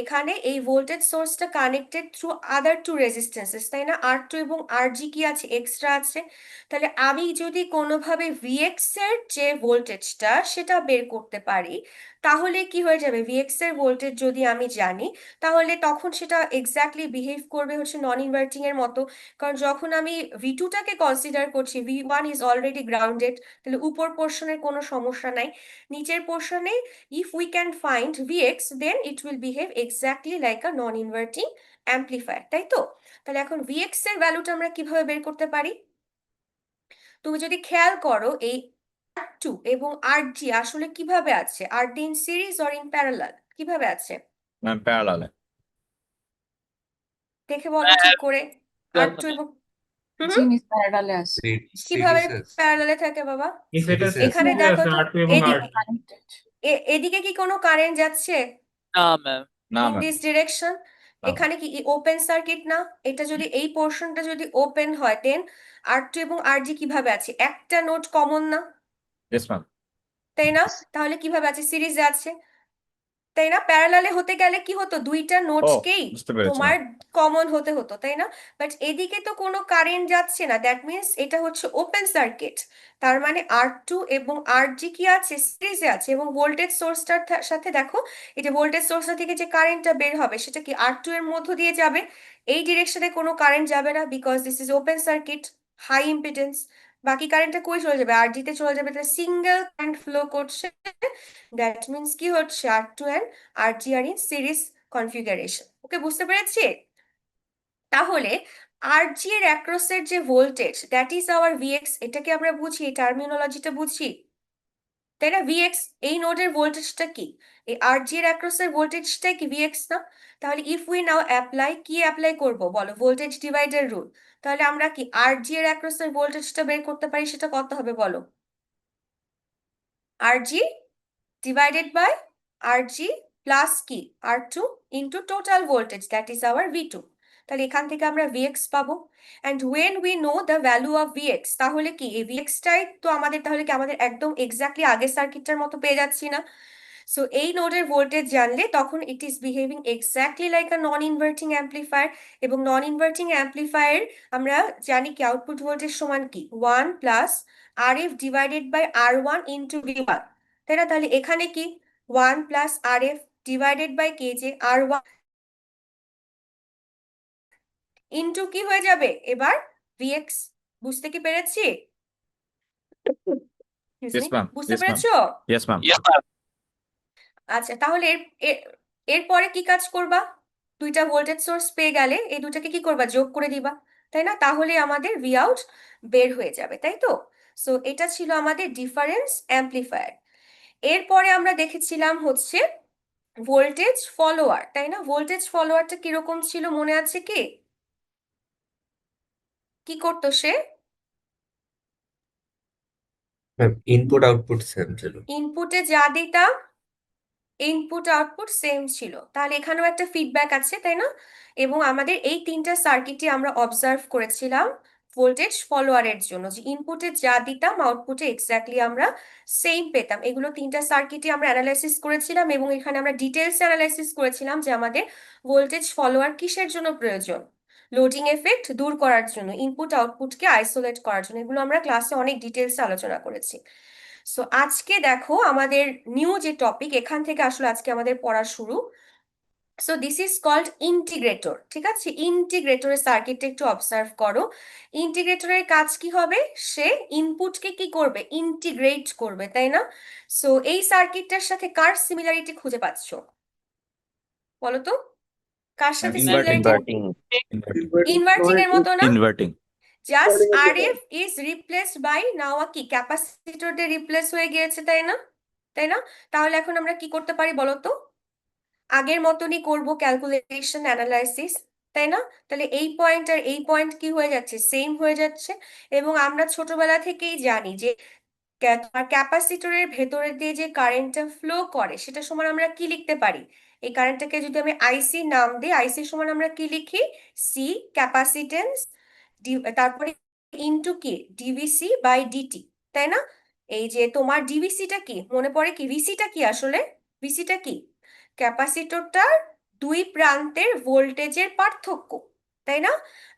এখানে এই ভোল্টেজ সোর্সটা কানেক্টেড থ্রু আদার টু রেজিস্ট্যান্সেস, তাই না? R2 এবং RG কি আছে? এক্সট্রা আছে। তাহলে আমি যদি কোনোভাবে VX এর যে ভোল্টেজটা সেটা বের করতে পারি, তাহলে কি হয়ে যাবে? VX এর ভোল্টেজ যদি আমি জানি, তাহলে তখন সেটা এক্স্যাক্টলি বিহেভ করবে হচ্ছে নন ইনভার্টিং এর মতো। কারণ যখন আমি V2টাকে কনসিডার করছি, V1 ইজ অলরেডি গ্রাউন্ডেড, তাহলে উপর পোর্শনের কোনো সমস্যা নাই। নিচের পোর্শনে if we can find VX, then it will behave exactly like a non inverting amplifier, তাই তো? তাহলে এখন VX এর ভ্যালুটা আমরা কিভাবে বের করতে পারি? তুমি যদি খেয়াল করো, এই R2 এবং RG আসলে কিভাবে আছে? আর they in series or in parallel? কিভাবে আছে ম্যাম প্যারালালে। দেখে বলো ঠিক করে। R2 এবং জি মিস প্যারালালে আছে। কিভাবে প্যারালালে থাকে বাবা? এখানে সিরিজে দেখো আছে তো, R2 এবং এদিকে R3 কানেক্টেড। এদিকে কি কোনো কারেন্ট যাচ্ছে? না ম্যাম, না ইন ম্যাম, দিস ডিরেকশন। না এখানে কি ওপেন সার্কিট না? এটা যদি এই পোর্শনটা যদি ওপেন হয় দেন R2 এবং RG কিভাবে আছে? একটা নোড কমন না, ইয়েস ম্যাম। তাই না? তাহলে কিভাবে আছে? সিরিজে আছে, তাই না? প্যারালালে হতে গেলে কি হতো? দুইটা ও নোডকেই বুঝতে পেরেছি তোমার ম্যাম। কমন হতে হতো, তাই না? বাট এদিকে তো কোনো কারেন্ট যাচ্ছে না, দ্যাট মিনস এটা হচ্ছে ওপেন সার্কিট। তার মানে R2 এবং RG কি আছে? সিরিজে আছে। এবং ভোল্টেজ সোর্সটার সাথে দেখো, এই যে ভোল্টেজ সোর্সটা থেকে যে কারেন্টটা বের হবে সেটা কি R2 এর মধ্য দিয়ে যাবে। এই ডিরেকশনে কোনো কারেন্ট যাবে না, because this is open circuit, high impedance. বাকি কারেন্টটা কই চলে যাবে? RG তে চলে যাবে। তাহলে সিঙ্গেল কারেন্ট ফ্লো করছে, দ্যাট মিনস কি হচ্ছে? R2 and RG are in series configuration. ওকে, বুঝতে পেরেছি? তাহলে RG এর অ্যাক্রসের যে voltage, that is our VX. এটাকে আমরা বুঝি, এই টার্মিনোলজিটা বুঝি, তাই না? ভিএক্স, এই নোডের ভোল্টেজটা কি? এই RG এর অ্যাক্রসের ভোল্টেজটাই কি ভিএক্স না? তাহলে ইফ উই নাও অ্যাপ্লাই, কি অ্যাপ্লাই করব বলো? Voltage divider rule. তাহলে আমরা কি RG এর অ্যাক্রসের ভোল্টেজটা বের করতে পারি, সেটা কত হবে বলো? RG divided by RG plus কি R2 into total voltage, that is our V2. তাহলে এখান থেকে আমরা Vx পাবো। and when we know the value of Vx, তাহলে কি এই Vx টাই তো আমাদের, তাহলে কি আমাদের একদম এক্স্যাক্টলি আগের সার্কিটটার মতো পেয়ে যাচ্ছি না? সো এই নোডের ভোল্টেজ জানলে তখন it is behaving exactly like a non inverting amplifier. এবং নন ইনভার্টিং অ্যাম্প্লিফায়ার আমরা জানি কি আউটপুট ভোল্টেজ সমান কি 1 plus RF divided by R1 into V1, তাই না? তাহলে এখানে কি 1 প্লাস RF ডিভাইডেড বাই কে, যে R1 ইন্টু কি হয়ে যাবে এবার? Vx। বুঝতে কি পেরেছি? ইয়েস ম্যাম, বুঝতে ইয়েস ম্যাম, পেরেছো? Yes ma'am. আচ্ছা, তাহলে এরপরে কি কাজ করবা? দুইটা ভোল্টেজ সোর্স পেয়ে গেলে এই দুটাকে কি করবা? যোগ করে দিবা, তাই না? তাহলে আমাদের ভি আউট বের হয়ে যাবে, তাই তো? সো এটা ছিল আমাদের ডিফারেন্স অ্যাম্প্লিফায়ার। এরপরে আমরা দেখেছিলাম হচ্ছে ভোল্টেজ ফলোয়ার, তাই না? ভোল্টেজ ফলোয়ারটা কিরকম ছিল মনে আছে কি? কি করতো সে? ম্যাম ইনপুট আউটপুট সেম ছিল। ইনপুটে যা দিতাম ইনপুট আউটপুট সেম ছিল, তাহলে এখানেও একটা ফিডব্যাক আছে, তাই না? এবং আমাদের এই তিনটা সার্কিটই আমরা অবজার্ভ করেছিলাম ভোল্টেজ ফলোয়ারের জন্য, যে ইনপুটে যা দিতাম আউটপুটে এক্স্যাক্টলি আমরা সেম পেতাম। এগুলো তিনটা সার্কিটই আমরা অ্যানালাইসিস করেছিলাম এবং এখানে আমরা ডিটেলস অ্যানালাইসিস করেছিলাম যে আমাদের ভোল্টেজ ফলোয়ার কিসের জন্য প্রয়োজন? লোডিং এফেক্ট দূর করার জন্য, ইনপুট আউটপুটকে আইসোলেট করার জন্য। এগুলো আমরা ক্লাসে অনেক ডিটেলসে আলোচনা করেছি। সো আজকে দেখো আমাদের নিউ যে টপিক, এখান থেকে আসলে আজকে আমাদের পড়া শুরু। So this is called integrator, ঠিক আছে? ইন্টিগ্রেটরের সার্কিটটা একটু অবজার্ভ করো। ইন্টিগ্রেটরের কাজ কি হবে? সে ইনপুটকে কি করবে? ইন্টিগ্রেট করবে, তাই না? সো এই সার্কিটটার সাথে কার সিমিলারিটি খুঁজে পাচ্ছ বলো তো? কার সাথে ইনভার্টিং, সিমিলারিটি? ইনভার্টিং। ইনভার্টিং এর মতো না? Inverting. Just RF is replaced by now কি ক্যাপাসিটর দিয়ে রিপ্লেস হয়ে গিয়েছে, তাই না? তাই না? তাহলে এখন আমরা কি করতে পারি বলো তো? আগের মতনই করব ক্যালকুলেশন অ্যানালাইসিস, তাই না? তাহলে এই পয়েন্ট আর এই পয়েন্ট কি হয়ে যাচ্ছে? সেম হয়ে যাচ্ছে। এবং আমরা ছোটবেলা থেকেই জানি যে তোমার ক্যাপাসিটরের ভেতরে দিয়ে যে কারেন্টটা ফ্লো করে সেটা সমান আমরা কি লিখতে পারি? এই কারেন্টটাকে যদি আমি আইসি নাম দিই, আইসি সমান আমরা কি লিখি? সি ক্যাপাসিটেন্স, তারপরে ইনটু কি ডিভিসি বাই ডিটি, তাই না? এই যে তোমার ডিভিসিটা কি মনে পড়ে কি? ভিসিটা কি আসলে? ভিসিটা কি? ক্যাপাসিটরটার দুই প্রান্তের ভোল্টেজের পার্থক্য, তাই না?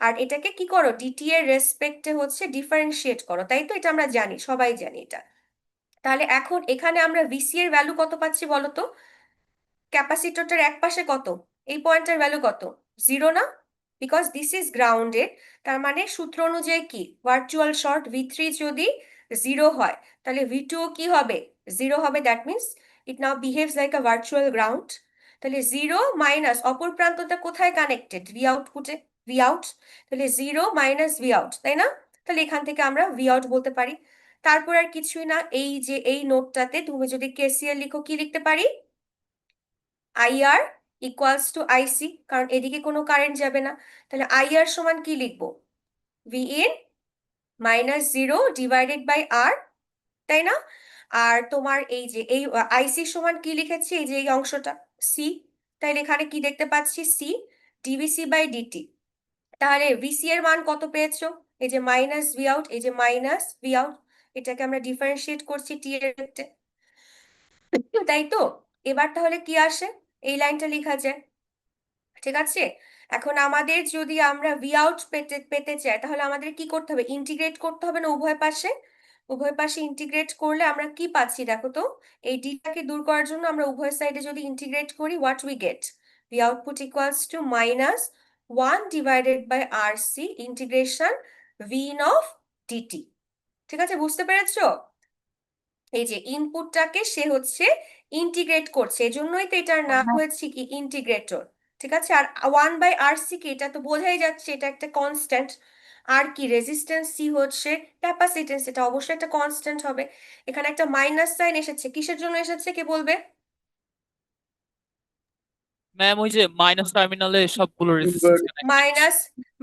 আর এটাকে কি করো? ডিটি এর রেসপেক্টে হচ্ছে ডিফারেন্সিয়েট করো, তাই তো? এটা আমরা জানি, সবাই জানি এটা। তাহলে এখন এখানে আমরা ভিসি এর ভ্যালু কত পাচ্ছি বলো তো? ক্যাপাসিটরটার এক পাশে কত? এই পয়েন্টের ভ্যালু কত? 0 না? Because this is grounded. তার মানে সূত্র অনুযায়ী কি ভার্চুয়াল শর্ট V3 যদি 0 হয় তাহলে V2 কি হবে? 0 হবে। That means it now behaves like a virtual ground. তাহলে 0 মাইনাস অপর প্রান্তটা কোথায় কানেক্টেড? ভি আউটপুটে, ভি আউট। তাহলে 0 মাইনাস ভি আউট, তাই না? তাহলে এখান থেকে আমরা ভি আউট বলতে পারি। তারপর আর কিছুই না, এই যে এই নোটটাতে তুমি যদি কেসিএল লিখো, কি লিখতে পারি? IR ইকুয়ালস টু IC, কারণ এদিকে কোনো কারেন্ট যাবে না। তাহলে IR সমান কি লিখবো? V in minus 0 divided by R, তাই না? আর তোমার এই যে এই IC সমান কি লিখেছি? এই যে এই অংশটা C, তাইলে এখানে কি দেখতে পাচ্ছি? C D V C by D T. তাহলে ভিসি এর মান কত পেয়েছো? এই যে মাইনাস ভি আউট, এই যে মাইনাস ভি আউট, এটাকে আমরা ডিফারেন্সিয়েট করছি টি এর ক্ষেত্রে, তাই তো? এবার তাহলে কি আসে? এই লাইনটা লেখা যায়, ঠিক আছে? এখন আমাদের যদি আমরা ভি আউট পেতে পেতে চাই, তাহলে আমাদের কি করতে হবে? ইন্টিগ্রেট করতে হবে না উভয় পাশে? উভয় পাশে ইন্টিগ্রেট করলে আমরা কি পাচ্ছি দেখো তো? এই ডিটাকে দূর করার জন্য আমরা উভয় সাইডে যদি ইন্টিগ্রেট করি, what we get? V output equals to minus 1 divided by R C integration V in of D T. ঠিক আছে, বুঝতে পেরেছো? এই যে ইনপুটটাকে সে হচ্ছে ইন্টিগ্রেট করছে, এজন্যই তো এটার নাম হ্যাঁ হয়েছে কি ইন্টিগ্রেটর। ঠিক আছে, আর 1/RC কি? এটা তো বোঝাই যাচ্ছে এটা একটা কনস্ট্যান্ট। আর কি রেজিস্ট্যান্স সি হচ্ছে ক্যাপাসিটেন্স, এটা অবশ্যই একটা কনস্ট্যান্ট হবে। এখানে একটা মাইনাস সাইন এসেছে, কিসের জন্য এসেছে কে বলবে? ম্যাম ওই যে মাইনাস টার্মিনালে সবগুলো রেজিস্ট্যান্স কানেক্টেড। মাইনাস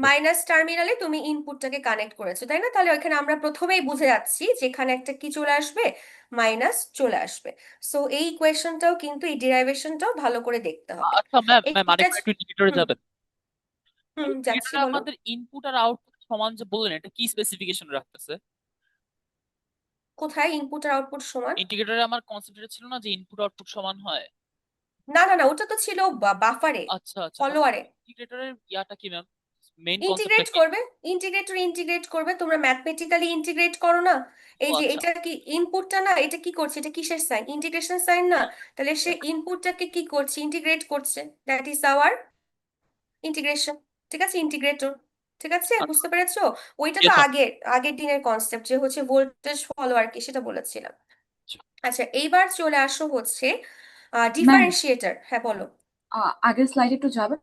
মাইনাস টার্মিনালে তুমি ইনপুটটাকে কানেক্ট করেছো, তাই না? তাহলে ওইখানে আমরা প্রথমেই বুঝে যাচ্ছি যে এখানে একটা কি চলে আসবে, মাইনাস চলে আসবে। সো এই ইকুয়েশনটাও কিন্তু, এই ডিরাইভেশনটাও ভালো করে দেখতে হবে। আচ্ছা ম্যাম ম্যাম এইটা আরেকবার একটু ইন্ডিকেটরে হুম যাবেন। যাচ্ছি, ইন্ডিকেটরে বলো। আমাদের ইনপুট আর আউটপুট সমান যে বললেন, এটা কি স্পেসিফিকেশন রাখতেছে? কোথায় ইনপুট আর আউটপুট সমান? ইন্ডিকেটরে আমার কনসেপ্ট ছিল না যে ইনপুট আউটপুট সমান হয়। না না না, ওটা তো ছিল বাফারে, আচ্ছা আচ্ছা, তাহলে ফলোয়ারে। ইন্টিগ্রেটরের ইয়াটা কি ম্যাম? মেইন কনসেপ্টটা ইন্টিগ্রেট কি? করবে, ইন্টিগ্রেট করবে, তোমরা ম্যাথমেটিক্যালি ইন্টিগ্রেট করো না? ও এই যে আচ্ছা। এটা কি ইনপুটটা না, এটা কি করছে? এটা কিসের সাইন? ইন্টিগ্রেশন সাইন না? তাহলে সে ইনপুটটাকে কি করছে? ইন্টিগ্রেট করছে, দ্যাট ইজ আওয়ার ইন্টিগ্রেশন। ঠিক আছে, ইন্টিগ্রেটর। ঠিক আছে, আচ্ছা বুঝতে পেরেছো? ওইটা তো yes, ma'am. আগের আগের দিনের কনসেপ্ট, যে হচ্ছে ভোল্টেজ ফলোয়ার কি, সেটা বলেছিলাম। আচ্ছা, এইবার চলে আসো হচ্ছে ম্যাম ডিফারেন্সিয়েটর। হ্যাঁ বলো। আগের স্লাইডে একটু যাবেন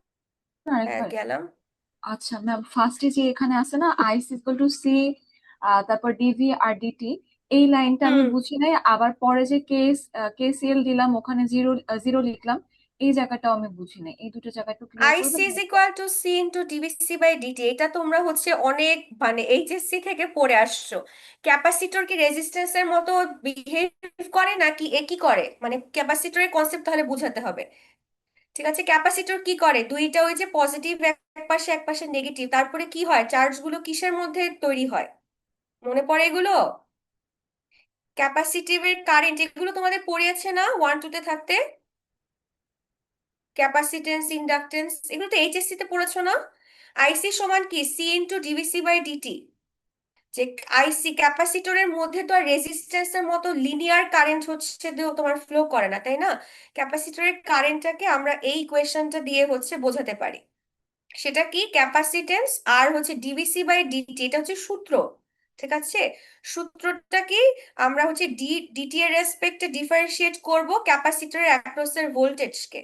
হ্যাঁ আরেকবার? গেলাম। আচ্ছা ম্যাম, ফার্স্টে যে এখানে আছে না আইস ইকুয়াল টু সি, তারপর ডিভি আর ডিটি, এই লাইনটা আমি হুম বুঝি নাই। আবার পরে যে কেসিএল দিলাম, ওখানে জিরো জিরো লিখলাম, এই জায়গাটাও আমি বুঝি নাই। এই দুটো জায়গা একটু ক্লিয়ার আইসি করবেন? Is equal to C into D V C by D T, এটা তোমরা হচ্ছে অনেক মানে এইচএসসি থেকে পড়ে আসছো। ক্যাপাসিটর কি রেজিস্ট্যান্সের মতো বিহেভ করে নাকি এ কি করে? মানে ক্যাপাসিটরের কনসেপ্ট তাহলে বুঝাতে হবে। ঠিক আছে, ক্যাপাসিটর কি করে? দুইটা ওই যে পজিটিভ এক পাশে নেগেটিভ, তারপরে কি হয়? চার্জ গুলো কিসের মধ্যে তৈরি হয়? মনে পড়ে এগুলো? ক্যাপাসিটিভের কারেন্ট, এগুলো তোমাদের পড়িয়েছে না 1-2 তে থাকতে? ক্যাপাসিটেন্স, ইন্ডাকটেন্স, এগুলো তো এইচএসসি তে পড়েছো না? আইসি সমান কি? C into D V C by D T. যে আইসি ক্যাপাসিটরের মধ্যে তো আর রেজিস্ট্যান্সের মতো লিনিয়ার কারেন্ট হচ্ছে তোমার ফ্লো করে না, তাই না? ক্যাপাসিটরের কারেন্টটাকে আমরা এই ইকুয়েশনটা দিয়ে হচ্ছে বোঝাতে পারি। সেটা কি? ক্যাপাসিটেন্স আর হচ্ছে ডিভিসি বাই ডিটি, এটা হচ্ছে সূত্র। ঠিক আছে, সূত্রটা কি? আমরা হচ্ছে ডিটি এর রেসপেক্টে ডিফারেন্সিয়েট করব ক্যাপাসিটরের অ্যাক্রসের ভোল্টেজকে,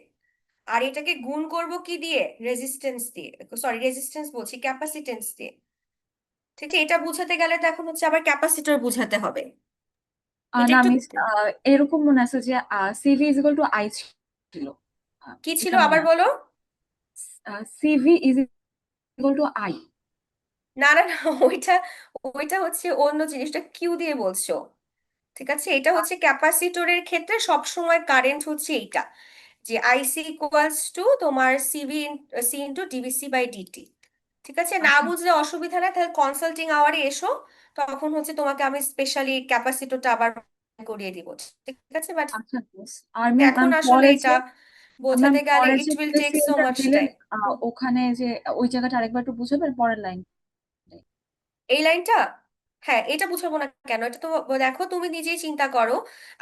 আর এটাকে গুণ করব কি দিয়ে? রেজিস্ট্যান্স দিয়ে, সরি রেজিস্ট্যান্স বলছি, ক্যাপাসিটেন্স দিয়ে। ঠিক আছে, এটা বুঝাতে গেলে তো এখন হচ্ছে আবার ক্যাপাসিটর বুঝাতে হবে। এটা না একটু মিস, এরকম মনে আছে যে CV is equal two I ছিল। কি ছিল এটা মনে আবার বলো? আছে, CV is equal two I. না না না, ওইটা ওইটা হচ্ছে অন্য জিনিসটা, কিউ দিয়ে বলছো। ঠিক আছে, এটা হচ্ছে ক্যাপাসিটরের ক্ষেত্রে সব সময় কারেন্ট হচ্ছে এইটা, যে আইসি ইকুয়ালস টু তোমার C into D V C by D T. ঠিক আছে, না আচ্ছা বুঝলে অসুবিধা নাই, তাহলে কনসাল্টিং আওয়ারে এসো, তখন হচ্ছে তোমাকে আমি স্পেশালি ক্যাপাসিটরটা আবার করিয়ে দিব। ঠিক আছে, বাট আচ্ছা মিস। আর ম্যাম এখন আমি আসলে পরে এটা যে ম্যাম বোঝাতে গেলে পরে ইট যে উইল টেক সো কেসিএলটা মাচ দিলেন, টাইম। ওখানে যে ওই জায়গাটা আরেকবার একটু বুঝাবেন, পরের লাইন? এই লাইনটা, হ্যাঁ এটা বুঝাবো না কেন? এটা তো দেখো, তুমি নিজেই চিন্তা করো,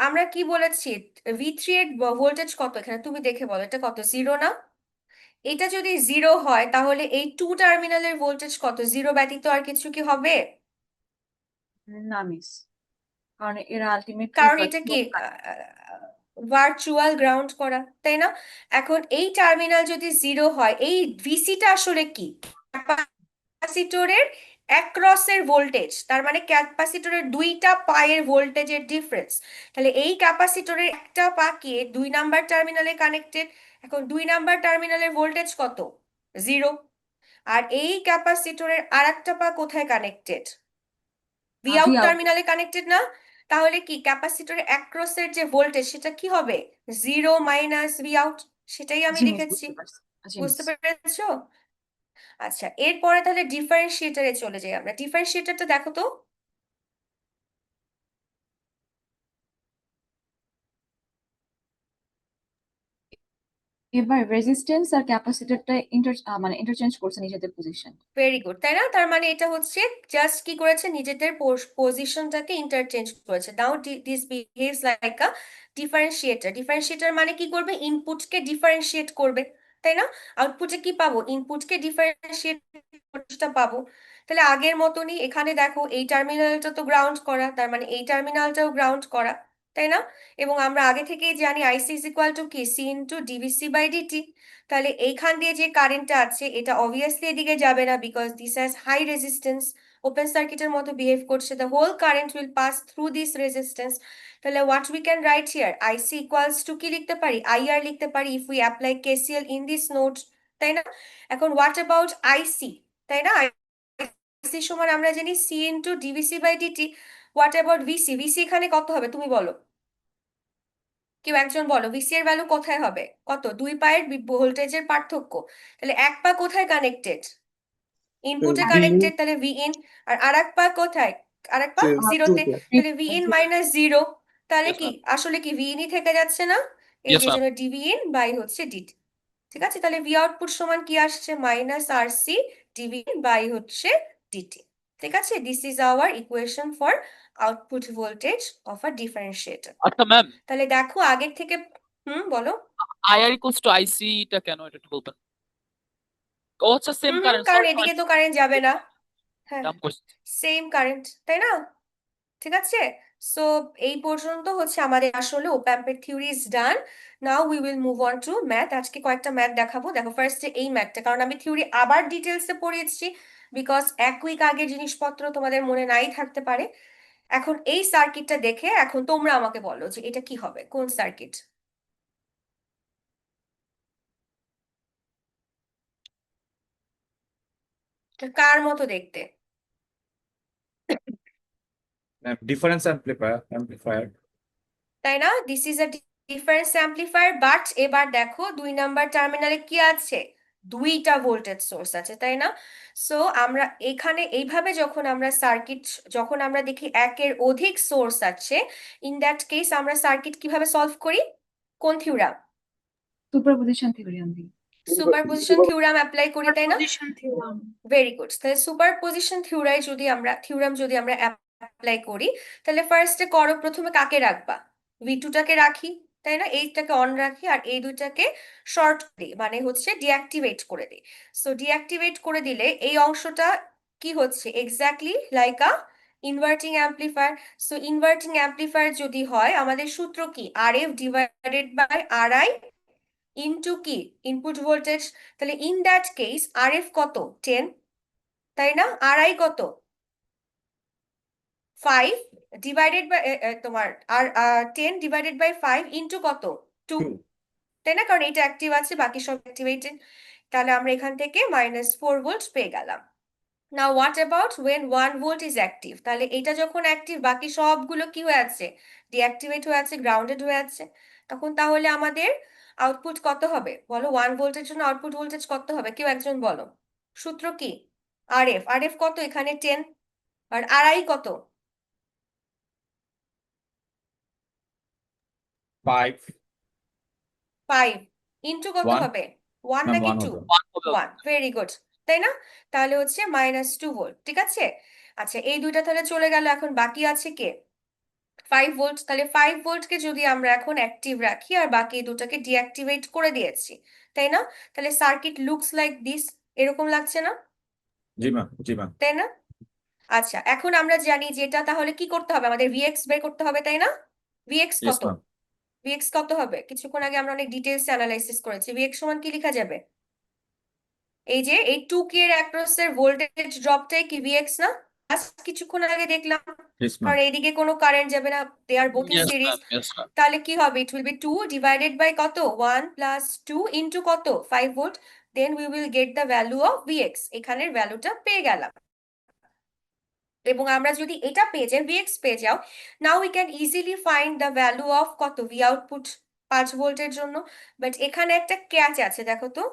আমরা কি বলেছি? V3 এর ভোল্টেজ কত এখানে? তুমি দেখে বলো, এটা কত? জিরো না? এটা যদি জিরো হয় তাহলে এই টু টার্মিনালের ভোল্টেজ কত? জিরো ব্যতীত আর কিছু কি হবে? না মিস, কারণ এরা আলটিমেটলি কারণ এটা কি ভার্চুয়াল গ্রাউন্ড করা, তাই না? এখন এই টার্মিনাল যদি জিরো হয়, এই ভিসিটা আসলে কি? ক্যাপাসিটরের অ্যাক্রসের ভোল্টেজ, তার মানে ক্যাপাসিটরের দুইটা পায়ের ভোল্টেজের ডিফারেন্স। তাহলে এই ক্যাপাসিটরের একটা পা কি 2 নাম্বার টার্মিনালে কানেক্টেড, এখন 2 নাম্বার টার্মিনালের ভোল্টেজ কত? জিরো। আর এই ক্যাপাসিটরের আর একটা পা কোথায় connected? V V out out. টার্মিনালে কানেক্টেড না? তাহলে কি ক্যাপাসিটরের অ্যাক্রসের যে ভোল্টেজ সেটা কি হবে? Zero minus V out. সেটাই আমি জি মিস লিখেছি, বুঝতে পারছি। জি মিস। বুঝতে পেরেছো? আচ্ছা, এরপরে তাহলে ডিফারেন্সিয়েটারে চলে যাই আমরা। ডিফারেন্সিয়েটারটা দেখো তো। এবার রেজিস্ট্যান্স আর ক্যাপাসিটরটা মানে ইন্টারচেঞ্জ করছে নিজেদের পজিশন। ভেরি গুড, তাই না? তার মানে এটা হচ্ছে জাস্ট কি করেছে, নিজেদের পজিশনটাকে ইন্টারচেঞ্জ করেছে। Now this behaves like a differentiator. Differentiator মানে কি করবে, ইনপুটকে ডিফারেন্সিয়েট করবে, তাই না? আউটপুটে কি পাবো, ইনপুটকে ডিফারেন্সিয়েট পাবো। তাহলে আগের মতনই এখানে দেখো, এই টার্মিনালটা তো গ্রাউন্ড করা, তার মানে এই টার্মিনালটাও গ্রাউন্ড করা, তাই না? এবং আমরা আগে থেকেই জানি আইসি ইজ ইকুয়াল টু কি, C into D V C by D T. তাহলে এইখান দিয়ে যে কারেন্টটা আছে এটা অবভিয়াসলি এদিকে যাবে না, because this has high resistance, open সার্কিটের মতো বিহেভ করছে। The whole current will pass through this resistance. তাহলে what we can write here, IC equals to কি লিখতে পারি, আইআর লিখতে পারি, if we apply KCL in this node, তাই না? এখন হোয়াট অ্যাবাউট আইসি, তাই না? আইসি সমান আমরা জানি C into D V C by D T. What about V C, V C এখানে কত হবে তুমি বলো, কেউ একজন বলো, ভিসি এর ভ্যালু কোথায় হবে, কত, 2 পায়ের ভোল্টেজের পার্থক্য। তাহলে এক পা কোথায় কানেক্টেড, ইনপুটে কানেক্টেড, তাহলে ভি ইন। আর আরেক পা কোথায়, আরেক পা জিরোতে, তাহলে ভি ইন মাইনাস জিরো। তাহলে Yes, কি ma'am. আসলে কি ভি ইনই থেকে যাচ্ছে না, এই Yes, যে ma'am. জন্য ডিভি ইন বাই হচ্ছে ডিটি। ঠিক আছে, তাহলে ভি আউটপুট সমান কি আসছে, minus R C D V in by হচ্ছে ডিটি। ঠিক আছে, this is our equation for output voltage of a differentiator. আচ্ছা ম্যাম, তাহলে দেখো আগের থেকে, বলো। আইআর ইকুয়ালস টু আইসি টা কেন, এটা একটু বলবেন? ও আচ্ছা, সেম কারেন্ট, কারণ সরি এদিকে তো কারেন্ট যাবে না, হ্যাঁ, ডাম কোয়েশ্চেন। সেম কারেন্ট, তাই না? ঠিক আছে, সো এই পর্যন্ত হচ্ছে আমাদের আসলে ওপ অ্যাম্পের theory is done. Now we will move on to math. আজকে কয়েকটা ম্যাথ দেখাবো। দেখো ফার্স্টে এই ম্যাথটা, কারণ আমি থিওরি আবার ডিটেলসে পড়িয়েছি, বিকজ 1 উইক আগের জিনিসপত্র তোমাদের মনে নাই থাকতে পারে। এখন এই সার্কিটটা দেখে এখন তোমরা আমাকে বলো যে এটা কি হবে, কোন সার্কিট, কার মতো দেখতে, ডিফারেন্স অ্যাম্প্লিফায়ার। তাই না? This is a difference amplifier, but এবার দেখো 2 নাম্বার টার্মিনালে কি আছে, 2টা ভোল্টেজ সোর্স আছে, তাই না? সো আমরা এখানে এইভাবে যখন আমরা সার্কিট, যখন আমরা দেখি একের অধিক সোর্স আছে, ইন দ্যাট কেস আমরা সার্কিট কিভাবে সলভ করি, কোন থিওরাম, সুপারপজিশন থিওরিয়াম দিয়ে। সুপারপজিশন থিওরাম অ্যাপ্লাই করি, তাই না? Very good. তাহলে সুপারপজিশন থিওরাম যদি আমরা অ্যাপ্লাই করি, তাহলে ফার্স্টে করো, প্রথমে কাকে রাখবা, ভি2টাকে রাখি, তাই না? এইটাকে অন রাখি আর এই দুইটাকে শর্ট দিই, মানে হচ্ছে ডিঅ্যাক্টিভেট করে দিই। সো ডিঅ্যাক্টিভেট করে দিলে এই অংশটা কি হচ্ছে, exactly like a inverting amplifier. So inverting amplifier যদি হয়, আমাদের সূত্র কি, R F divided by R I into কি, ইনপুট ভোল্টেজ। তাহলে in that case R F কত, 10, তাই না? আর আই কত, 5 ডিভাইডেড বাই তোমার আর 10 ডিভাইডেড বাই 5 ইনটু কত, 2, তাই না? কারণ এটা অ্যাক্টিভ আছে, বাকি সব অ্যাক্টিভেটেড। তাহলে আমরা এখান থেকে -4 ভোল্ট পেয়ে গেলাম। Now what about when 1 volt is active, তাহলে এটা যখন অ্যাক্টিভ, বাকি সবগুলো কি হয়ে আছে, ডিঅ্যাক্টিভেট হয়ে আছে, গ্রাউন্ডেড হয়ে আছে। তখন তাহলে আমাদের আউটপুট কত হবে বলো, 1 ভোল্টের জন্য আউটপুট ভোল্টেজ কত হবে, কেউ একজন বলো। সূত্র কি, আর এফ কত এখানে 10, আর আর আই কত, 5 5 ইন্টু কত 1 হবে, 1 ম্যাম, নাকি 1 2, হবে। 1, ভেরি গুড, তাই না? তাহলে হচ্ছে -2 ভোল্ট, ঠিক আছে। আচ্ছা, এই দুইটা তাহলে চলে গেল, এখন বাকি আছে কে, 5 ভোল্ট। তাহলে 5 ভোল্টকে যদি আমরা এখন অ্যাক্টিভ রাখি আর বাকি দুটাকে ডিঅ্যাক্টিভেট করে দিয়েছি, তাই না? তাহলে সার্কিট লুকস লাইক দিস, এরকম লাগছে না, জি ম্যাম, জি ম্যাম। তাই না? আচ্ছা, এখন আমরা জানি যে এটা তাহলে কি করতে হবে, আমাদের ভিএক্স বের করতে হবে, তাই না? ভিএক্স ইয়েস কত, ম্যাম। ভিএক্স কত হবে, কিছুক্ষণ আগে আমরা অনেক ডিটেলস অ্যানালাইসিস করেছি। ভিএক্স সমান কি লেখা যাবে, এই যে এই 2K এর অ্যাক্রস এর ভোল্টেজ ড্রপটাই কি ভিএক্স না, কিছুক্ষণ আগে দেখলাম, ইয়েস ম্যাম। কারণ এইদিকে কোনো কারেন্ট যাবে না, they are both in Yes, series. ma'am. Yes, ma'am. তাহলে কি হবে, it will be 2 divided by কত, 1 + 2 ইনটু কত, 5 volt, then we will get the value of VX, এখানের ভ্যালুটা পেয়ে গেলাম। এবং আমরা যদি এটা পেয়ে যাই, ভিএক্স পেয়ে যাও, now we can easily find the value of কত, ভি আউটপুট, 5 ভোল্টের জন্য, বাট এখানে একটা ক্যাচ আছে, দেখো তো।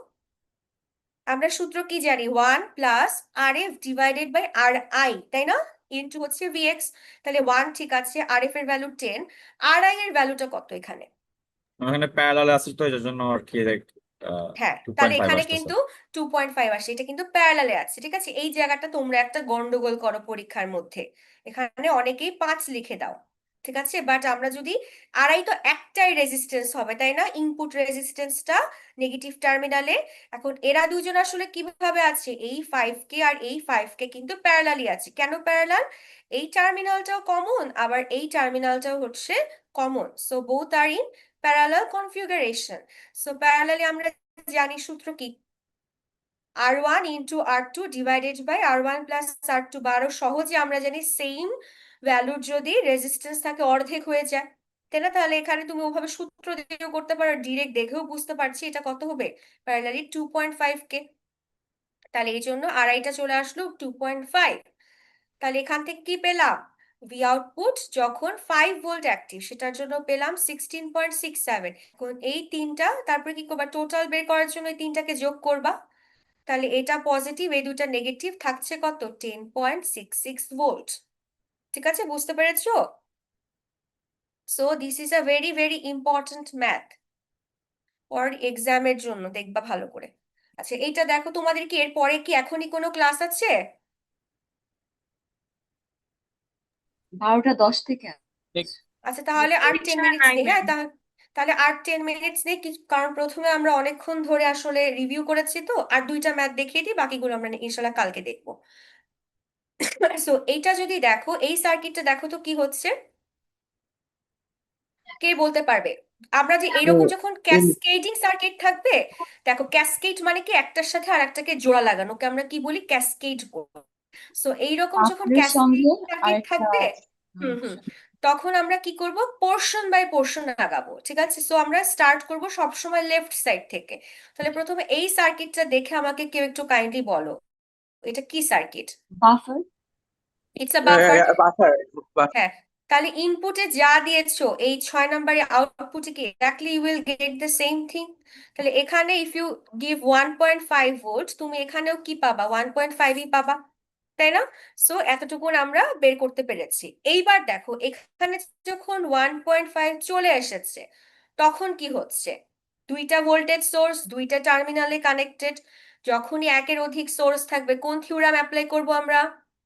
আমরা সূত্র কি জানি, 1 plus R F divided by R I, তাই না, ইন্টু হচ্ছে ভিএক্স। তাহলে 1 ঠিক আছে, আর এফ এর ভ্যালু 10, আর আই এর ভ্যালুটা কত এখানে? এখানে প্যারালাল আছে তো এই জন্য আর কি হ্যাঁ, টু তাহলে পয়েন্ট ফাইভ এখানে আসতেছে। কিন্তু 2.5 আসে, এটা কিন্তু প্যারালালে আছে, ঠিক আছে। এই জায়গাটা তোমরা একটা গন্ডগোল করো পরীক্ষার মধ্যে, এখানে অনেকেই 5 লিখে দাও, ঠিক আছে। বাট আমরা যদি আড়াই, তো একটাই রেজিস্ট্যান্স হবে, তাই না, ইনপুট রেজিস্ট্যান্সটা নেগেটিভ টার্মিনালে। এখন এরা দুজন আসলে কিভাবে আছে, এই 5K আর এই 5K কিন্তু প্যারালালি আছে। কেন প্যারালাল? এই টার্মিনালটাও কমন, আবার এই টার্মিনালটাও হচ্ছে common, so both R in parallel configuration. So parallelly আমরা জানি সূত্র কি, R1 into R2 divided by R1 plus R2, বা আরো সহজে আমরা জানি সেম ভ্যালুর যদি রেজিস্ট্যান্স থাকে অর্ধেক হয়ে যায়, তাই না। তাহলে এখানে তুমি ওভাবে সূত্র দিয়েও করতে পারো, ডিরেক্ট দেখেও বুঝতে পারছি এটা কত হবে, প্যারালালি 2.5K। তাহলে এই জন্য আড়াইটা চলে আসলো 2.5। তাহলে এখান থেকে কি পেলাম, ভি আউটপুট যখন 5 ভোল্ট অ্যাক্টিভ সেটার জন্য পেলাম 16.67। এখন এই তিনটা, তারপরে কি করবা, টোটাল বের করার জন্য এই তিনটাকে যোগ করবা। তাহলে এটা পজিটিভ, এই দুটা নেগেটিভ, থাকছে কত, 10.66 ভোল্ট। ঠিক আছে, বুঝতে পেরেছো? So this is a very very important math for এক্সামের জন্য, দেখবা ভালো করে। আচ্ছা, এইটা দেখো, তোমাদের কি এর পরে কি এখনই কোনো ক্লাস আছে? 12টা 10 থেকে আচ্ছা, তাহলে আর 10 এছাড়া মিনিটস নাই নেই, হ্যাঁ, ম্যাম। তাহলে আর 10 মিনিটস নেই, কারণ প্রথমে আমরা অনেকক্ষণ ধরে আসলে রিভিউ করেছি, তো আর দুইটা ম্যাথ দেখিয়ে দিই, বাকিগুলো আমরা ইনশাল্লাহ কালকে দেখবো। সো এইটা যদি দেখো, এই সার্কিটটা দেখো তো কি হচ্ছে, কে বলতে পারবে? আমরা যে এইরকম যখন ক্যাসকেডিং সার্কিট থাকবে, দেখো ক্যাসকেড মানে কি, একটার সাথে আর একটাকে জোড়া লাগানোকে আমরা কি বলি, ক্যাসকেড বলি। সো এইরকম যখন বাফারের ক্যাসকেড সঙ্গে সার্কিট আরেকটা থাকবে, হুম, তখন আমরা কি করব, পোর্শন বাই পোর্শন লাগাবো, ঠিক আছে। সো আমরা স্টার্ট করব সবসময় লেফট সাইড থেকে। তাহলে প্রথমে এই সার্কিটটা দেখে আমাকে কেউ একটু কাইন্ডলি বলো, এটা কি circuit? Buffer. It's a buffer. Buffer. হ্যাঁ, তাহলে ইনপুটে যা দিয়েছো এই 6 নম্বরে আউটপুটে কি exactly you will get the same thing. তাহলে এখানে ইফ ইউ গিভ 1.5 ভোল্ট, তুমি এখানেও কি পাবা, 1.5ই পাবা, তাই না। সো এতটুকুন আমরা বের করতে পেরেছি। এইবার দেখো এখানে যখন 1.5 চলে এসেছে, তখন কি হচ্ছে, দুইটা ভোল্টেজ সোর্স, দুইটা টার্মিনালে কানেক্টেড, যখনই একের অধিক সোর্স থাকবে কোন থিওরাম অ্যাপ্লাই করব আমরা,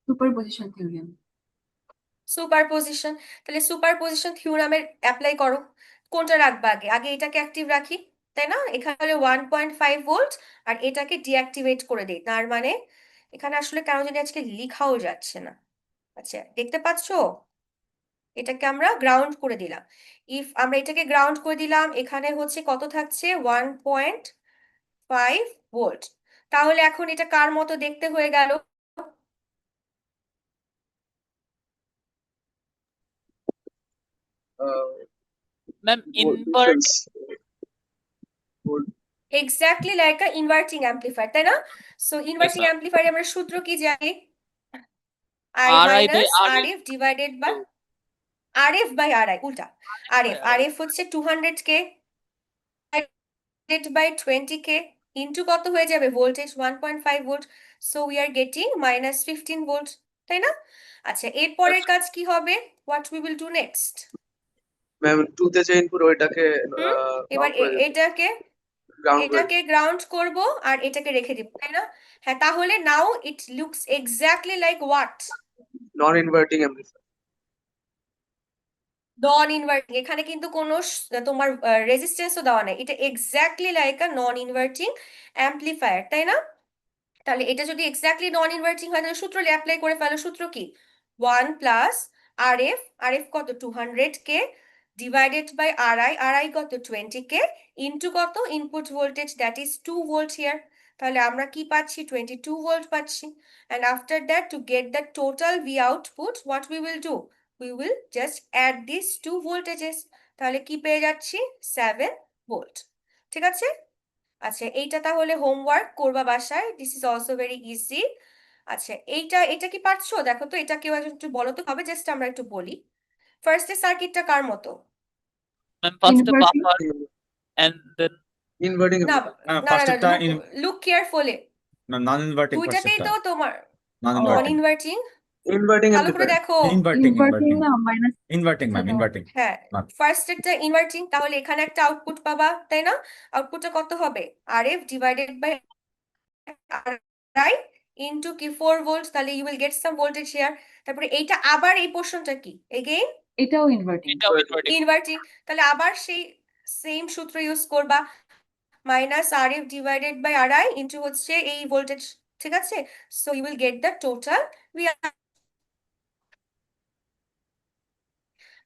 সুপারপজিশন থিওরেম। সুপারপজিশন। তাহলে সুপারপজিশন থিওরামের অ্যাপ্লাই করো, কোনটা রাখবা আগে, আগে এটাকে অ্যাক্টিভ রাখি, তাই না। এখানে 1.5 ভোল্ট আর এটাকে ডিঅ্যাক্টিভেট করে দিই, তার মানে এখানে আসলে কেন জানি আজকে লিখাও যাচ্ছে না। আচ্ছা, দেখতে পাচ্ছো, এটাকে আমরা গ্রাউন্ড করে দিলাম। ইফ আমরা এটাকে গ্রাউন্ড করে দিলাম, এখানে হচ্ছে কত থাকছে, 1.5 ভোল্ট। তাহলে এখন এটা কার মতো দেখতে হয়ে গেল, ma'am invert exactly like a inverting amplifier, তাই না। So inverting ma'am. অ্যাম্পলিফায়ার আমরা সূত্র কি জানি, I RI by minus R RF F divided by R F by R I, উল্টা, আর এফ, আর এফ হচ্ছে 200K বাই 20K ইন্টু কত হয়ে যাবে, voltage 1.5 volt, so we are getting minus 15 volt, তাই না। আচ্ছা, এরপরের কাজ কি হবে, what we will do next, ma'am 2 তে যে ইনপুট ওইটাকে এবার গ্রাউন্ড করে দিতে, এটাকে গ্রাউন্ড করে এটাকে গ্রাউন্ড করব আর এটাকে রেখে দিব, তাই না। হ্যাঁ, তাহলে now it looks exactly like what, non inverting amplifier. Non inverting, এখানে কিন্তু কোনো তোমার রেজিস্ট্যান্সও দেওয়া নাই, এটা exactly like a non inverting amplifier, তাই না। তাহলে এটা যদি এক্স্যাক্টলি নন ইনভার্টিং হয়, তাহলে সূত্র অ্যাপ্লাই করে ফেলো, সূত্র কি, 1 প্লাস আর এফ, আর এফ কত 200K divided by R I কত 20K ইন্টু কত, input voltage that is 2 volt here. তাহলে আমরা কি পাচ্ছি, 22 ভোল্ট পাচ্ছি। and after that to get the total V output what we will do, we will just add these two voltages, তাহলে কি পেয়ে যাচ্ছি, 7 ভোল্ট, ঠিক আছে। আচ্ছা, এইটা তাহলে হোমওয়ার্ক করবা বাসায়, this is also very easy. আচ্ছা, এটা কি পারছো, দেখো তো, এটা কেউ একটু বলো তো, হবে জাস্ট আমরা একটু বলি। ফার্স্টে সার্কিটটা কার মতো, ম্যাম ফার্স্টে Inverting. Buffer and then inverting না অ্যাম্পলিফায়ার না না ফার্স্ট না একটা লুক কেয়ারফুলি, নন ইনভার্টিং ফার্স্ট দুইটাতেই একটা তো তোমার নন নন oh, ইনভার্টিং ইনভার্টিং, ইনভার্টিং ভালো করে অ্যাম্পলিফায়ার দেখো। ইনভার্টিং ইনভার্টিং না মাইনাস ইনভার্টিং ম্যাম দেওয়া ইনভার্টিং হ্যাঁ, ফার্স্ট একটা ইনভার্টিং, তাহলে এখানে একটা আউটপুট পাবা, তাই না? আউটপুটটা কত হবে? RF divided by RI into কি 4 ভোল্ট, তাহলে you will get some voltage here. তারপরে এইটা আবার এই পোর্শনটা কি এগেইন এটাও ইনভার্টিং। এটাও inverting ইনভার্টিং, তাহলে আবার সেই সেম সূত্র ইউজ করবা, minus RF divided by RI into হচ্ছে এই ভোল্টেজ, ঠিক আছে? So you will get the total VR।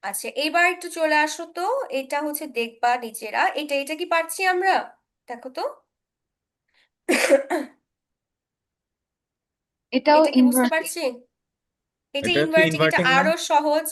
আচ্ছা, এবার একটু চলে আসো তো, এটা হচ্ছে দেখবা নিচেরা, এটা কি পারছি আমরা? দেখো তো এটাও এটা কি বুঝতে ইনভার্টিং। পারছি? এটা এটা কি ইনভার্টিং, এটা ইনভার্টিং না আরো সহজ।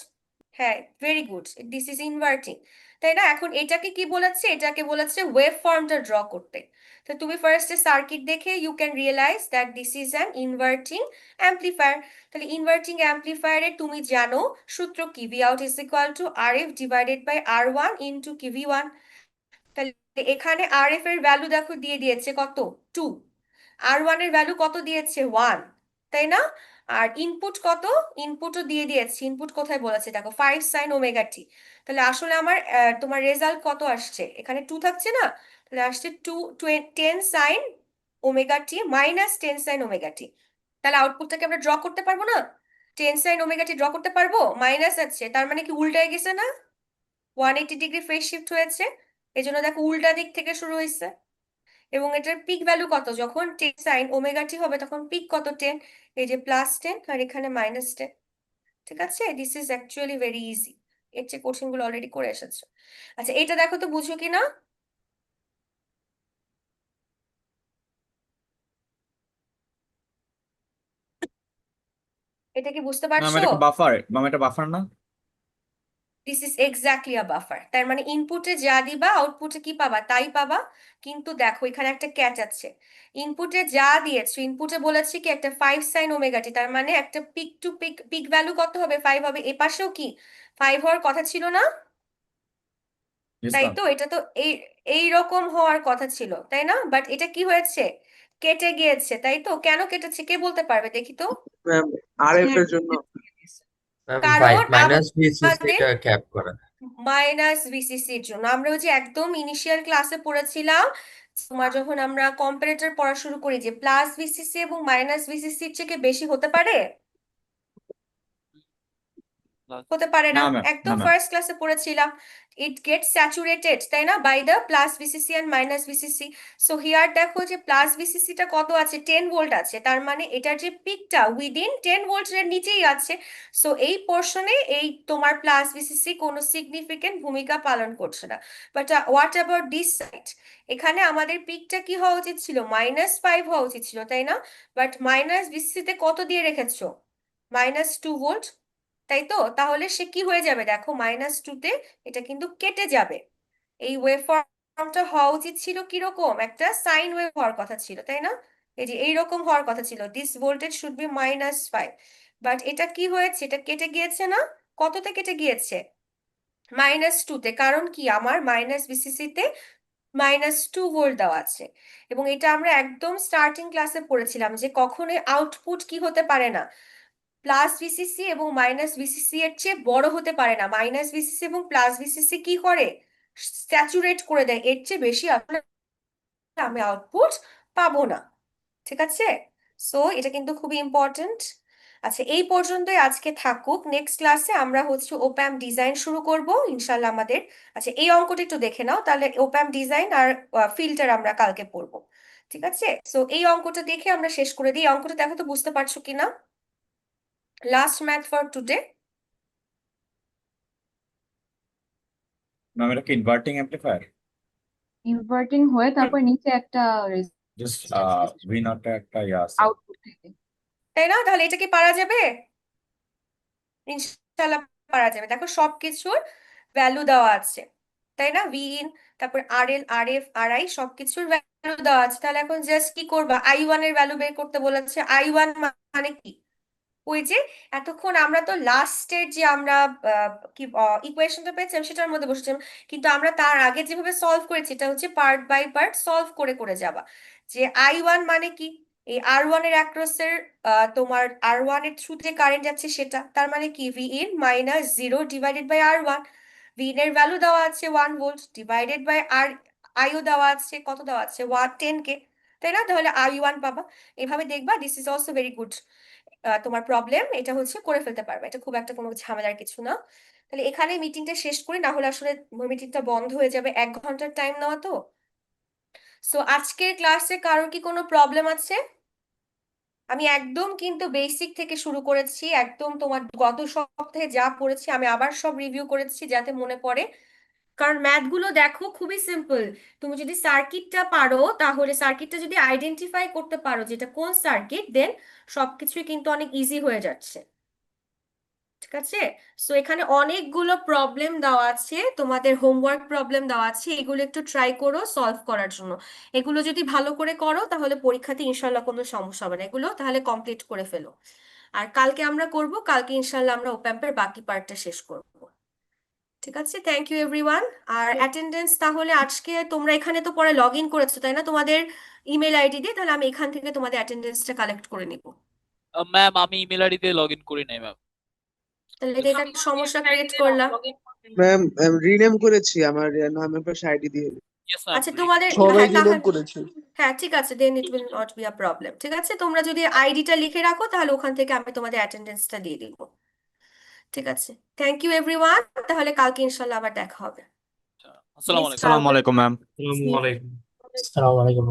হ্যাঁ, very good, this is inverting, তাই না? এখন এটাকে কি বলেছে? এটাকে বলেছে ওয়েভ ফর্মটা ড্র করতে। তো তুমি ফার্স্টে সার্কিট দেখে you can realise that this is an inverting amplifier. তাহলে ইনভার্টিং অ্যাম্পলিফায়ারে তুমি জানো সূত্র কি, V out is equal to RF divided by R1 into কি V1। তাহলে এখানে RF এর ভ্যালু দেখো দিয়ে দিয়েছে কত, 2, R1 এর ভ্যালু কত দিয়েছে, 1, তাই না? আর ইনপুট কত, ইনপুটও দিয়ে দিয়েছে, ইনপুট কোথায় বলেছে দেখো, 5 sin ওমেগা টি। তাহলে আসলে আমার তোমার রেজাল্ট কত আসছে, এখানে 2 থাকছে না, তাহলে আসছে 10 sin omega t minus 10 sin omega t. তাহলে আউটপুটটাকে আমরা ড্র করতে পারবো না? 10 sin ওমেগা টি ড্র করতে পারবো, মাইনাস আছে, তার মানে কি উল্টায় গেছে না, 180 ডিগ্রি ফেজ শিফট হয়েছে, এই জন্য দেখো উল্টা দিক থেকে শুরু হয়েছে। এবং এটার পিক ভ্যালু কত, যখন 10 sin ওমেগা টি হবে তখন পিক কত, 10, এই যে +10 আর এখানে -10, ঠিক আছে? This is actually very easy, এর চেয়ে কঠিন গুলো অলরেডি করে এসেছো। আচ্ছা, এটা দেখো তো বুঝো কিনা, এটা কি বুঝতে ম্যাম পারছো? এটা কি বাফার ম্যাম এটা বাফার না this is exactly a buffer, তার মানে ইনপুটে যা দিবা আউটপুটে কি পাবা তাই পাবা। কিন্তু দেখো এখানে একটা ক্যাচ আছে, ইনপুটে যা দিয়েছো, ইনপুটে বলেছে কি একটা 5 sin ওমেগা টি, তার মানে একটা peak to peak, peak value কত হবে, 5 হবে, এপাশেও কি 5 হওয়ার কথা ছিল না? ইয়েস তাই ম্যাম তো, এটা তো এই রকম হওয়ার কথা ছিল, তাই না? বাট এটা কি হয়েছে, কেটে গিয়েছে, তাই তো? কেন কেটেছে কে বলতে পারবে দেখি তো? ম্যাম আরএফ এর জন্য ম্যাম কারণ মাইনাস ভিসিসি আমাদের টা ক্যাপ করা। মাইনাস ভিসিসির জন্য, আমরা ওই যে একদম ইনিশিয়াল ক্লাসে পড়েছিলাম, তোমার যখন আমরা কম্পারেটর পড়া শুরু করি, যে প্লাস ভিসিসি এবং মাইনাস ভিসিসির থেকে বেশি হতে পারে, হতে পারে না না, ম্যাম না একদম ম্যাম ফার্স্ট ক্লাসে পড়েছিলাম। ইট গেট স্যাচুরেটেড, তাই না, by the plus VCC and minus VCC. So here দেখো যে প্লাস ভিসিসিটা কত আছে, 10 ভোল্ট আছে, তার মানে এটার যে পিকটা উইদিন 10 ভোল্টের নিচেই আছে। সো এই পোর্শনে এই তোমার প্লাস ভিসিসি কোনো সিগনিফিকেন্ট ভূমিকা পালন করছে না। But what about this side, এখানে আমাদের পিকটা কি হওয়া উচিত ছিল, -5 হওয়া উচিত ছিল, তাই না? বাট মাইনাস ভিসিসিতে কত দিয়ে রেখেছো, -2 ভোল্ট, তাই তো? তাহলে সে কি হয়ে যাবে দেখো, -2 তে এটা কিন্তু কেটে যাবে। এই ওয়েভ ফর্মটা হওয়া উচিত ছিল কিরকম, একটা সাইন ওয়েভ হওয়ার কথা ছিল, তাই না? এই যে এইরকম হওয়ার কথা ছিল, this voltage should be -5, but এটা কি হয়েছে, এটা কেটে গিয়েছে না? কততে কেটে গিয়েছে, -2 তে। কারণ কি, আমার মাইনাস ভিসিসিতে -2 ভোল্ট দেওয়া আছে, এবং এটা আমরা একদম স্টার্টিং ক্লাসে পড়েছিলাম যে কখনোই আউটপুট কি হতে পারে না, প্লাস ভিসিসি এবং মাইনাস ভিসিসি এর চেয়ে বড় হতে পারে না। মাইনাস ভিসিসি এবং প্লাস ভিসিসি কি করে, স্যাচুরেট করে দেয়, এর চেয়ে বেশি আসলে আমি আউটপুট পাবো না, ঠিক আছে? সো এটা কিন্তু খুবই ইম্পর্টেন্ট। আচ্ছা, এই পর্যন্তই আজকে থাকুক, নেক্সট ক্লাসে আমরা হচ্ছে ওপ্যাম ডিজাইন শুরু করব ইনশাল্লাহ আমাদের। আচ্ছা, এই অঙ্কটা একটু দেখে নাও, তাহলে ওপ্যাম ডিজাইন আর ফিল্টার আমরা কালকে পড়বো, ঠিক আছে? সো এই অঙ্কটা দেখে আমরা শেষ করে দিই, এই অঙ্কটা দেখো তো বুঝতে পারছো কিনা, last math for today. Ma'am এটা কি ইনভার্টিং অ্যাম্পলিফায়ার ইনভার্টিং হয়ে তারপর নিচে একটা জাস্ট ভি নট একটা ইয়ে আছে আউটপুট থেকে। তাই না? তাহলে এটা কি পারা যাবে? ইনশাল্লাহ পারা যাবে, দেখো সবকিছুর ভ্যালু দেওয়া আছে, তাই না? ভি ইন, তারপর RL RF RI সবকিছুর ভ্যালু দেওয়া আছে। তাহলে এখন জাস্ট কি করবা, I1 এর ভ্যালু বের করতে বলেছে, I1 মানে কি, ওই যে এতক্ষণ আমরা তো লাস্টের যে আমরা কি ইকুয়েশনটা পেয়েছিলাম সেটার মধ্যে বসেছিলাম, কিন্তু আমরা তার আগে যেভাবে সলভ করেছি এটা হচ্ছে পার্ট বাই পার্ট সলভ করে করে যাবা। যে I1 মানে কি, এই R1 এর অ্যাক্রসের তোমার R1 এর থ্রুতে কারেন্ট যাচ্ছে সেটা, তার মানে কি V in minus 0 divided by R1। V in এর ভ্যালু দেওয়া আছে 1 ভোল্ট ডিভাইডেড বাই আর আইও দেওয়া আছে, কত দেওয়া আছে 10K, তাই না? তাহলে I1 পাবা। এভাবে দেখবা, this is also very good তোমার প্রবলেম, এটা হচ্ছে করে ফেলতে পারবে, এটা খুব একটা কোনো ঝামেলার কিছু না। তাহলে এখানে মিটিংটা শেষ করি, না হলে আসলে মিটিংটা বন্ধ হয়ে যাবে, 1 ঘন্টার টাইম নেওয়া তো। সো আজকের ক্লাসে কারোর কি কোনো প্রবলেম আছে? আমি একদম কিন্তু বেসিক থেকে শুরু করেছি, একদম তোমার গত সপ্তাহে যা পড়েছি আমি আবার সব রিভিউ করেছি যাতে মনে পড়ে, কারণ ম্যাথ গুলো দেখো খুবই সিম্পল। তুমি যদি সার্কিটটা পারো, তাহলে সার্কিটটা যদি আইডেন্টিফাই করতে পারো যেটা কোন সার্কিট, দেন সবকিছুই কিন্তু অনেক ইজি হয়ে যাচ্ছে। ঠিক আছে? সো এখানে অনেকগুলো প্রবলেম দেওয়া আছে, তোমাদের হোমওয়ার্ক প্রবলেম দেওয়া আছে, এগুলো একটু ট্রাই করো সলভ করার জন্য। এগুলো যদি ভালো করে করো তাহলে পরীক্ষাতে ইনশাল্লাহ কোনো সমস্যা হবে না, এগুলো তাহলে কমপ্লিট করে ফেলো। আর কালকে আমরা করব, কালকে ইনশাল্লাহ আমরা ওপ্যাম্পের বাকি পার্টটা শেষ করব। ঠিক আছে, থ্যাংক ইউ এভরিওয়ান। আর অ্যাটেন্ডেন্স তাহলে আজকে তোমরা এখানে তো পরে লগ ইন করেছো তাই না, তোমাদের ইমেল আইডি দিয়ে, তাহলে আমি এখান থেকে তোমাদের অ্যাটেন্ডেন্সটা কালেক্ট করে নিব। ম্যাম আমি ইমেল আইডি দিয়ে লগ ইন করি নাই ম্যাম। তাহলে এটা একটা সমস্যা ক্রিয়েট করলাম। ম্যাম রিনেম করেছি আমার নামের পাশে আইডি দিয়ে। Yes ma'am. আচ্ছা তোমাদের, সবাই হ্যাঁ রিনেম তাহলে করেছে। হ্যাঁ ঠিক আছে, then it will not be a problem. ঠিক আছে, তোমরা যদি আইডিটা লিখে রাখো তাহলে ওখান থেকে আমি তোমাদের অ্যাটেন্ডেন্সটা দিয়ে দিব। ঠিক আছে, থ্যাংক ইউ এভরিওয়ান, তাহলে কালকে ইনশাল্লাহ আবার দেখা হবে। আসসালামু আলাইকুম। আসসালামু আলাইকুম ম্যাম। আসসালামু আলাইকুম। আসসালামু আলাইকুম।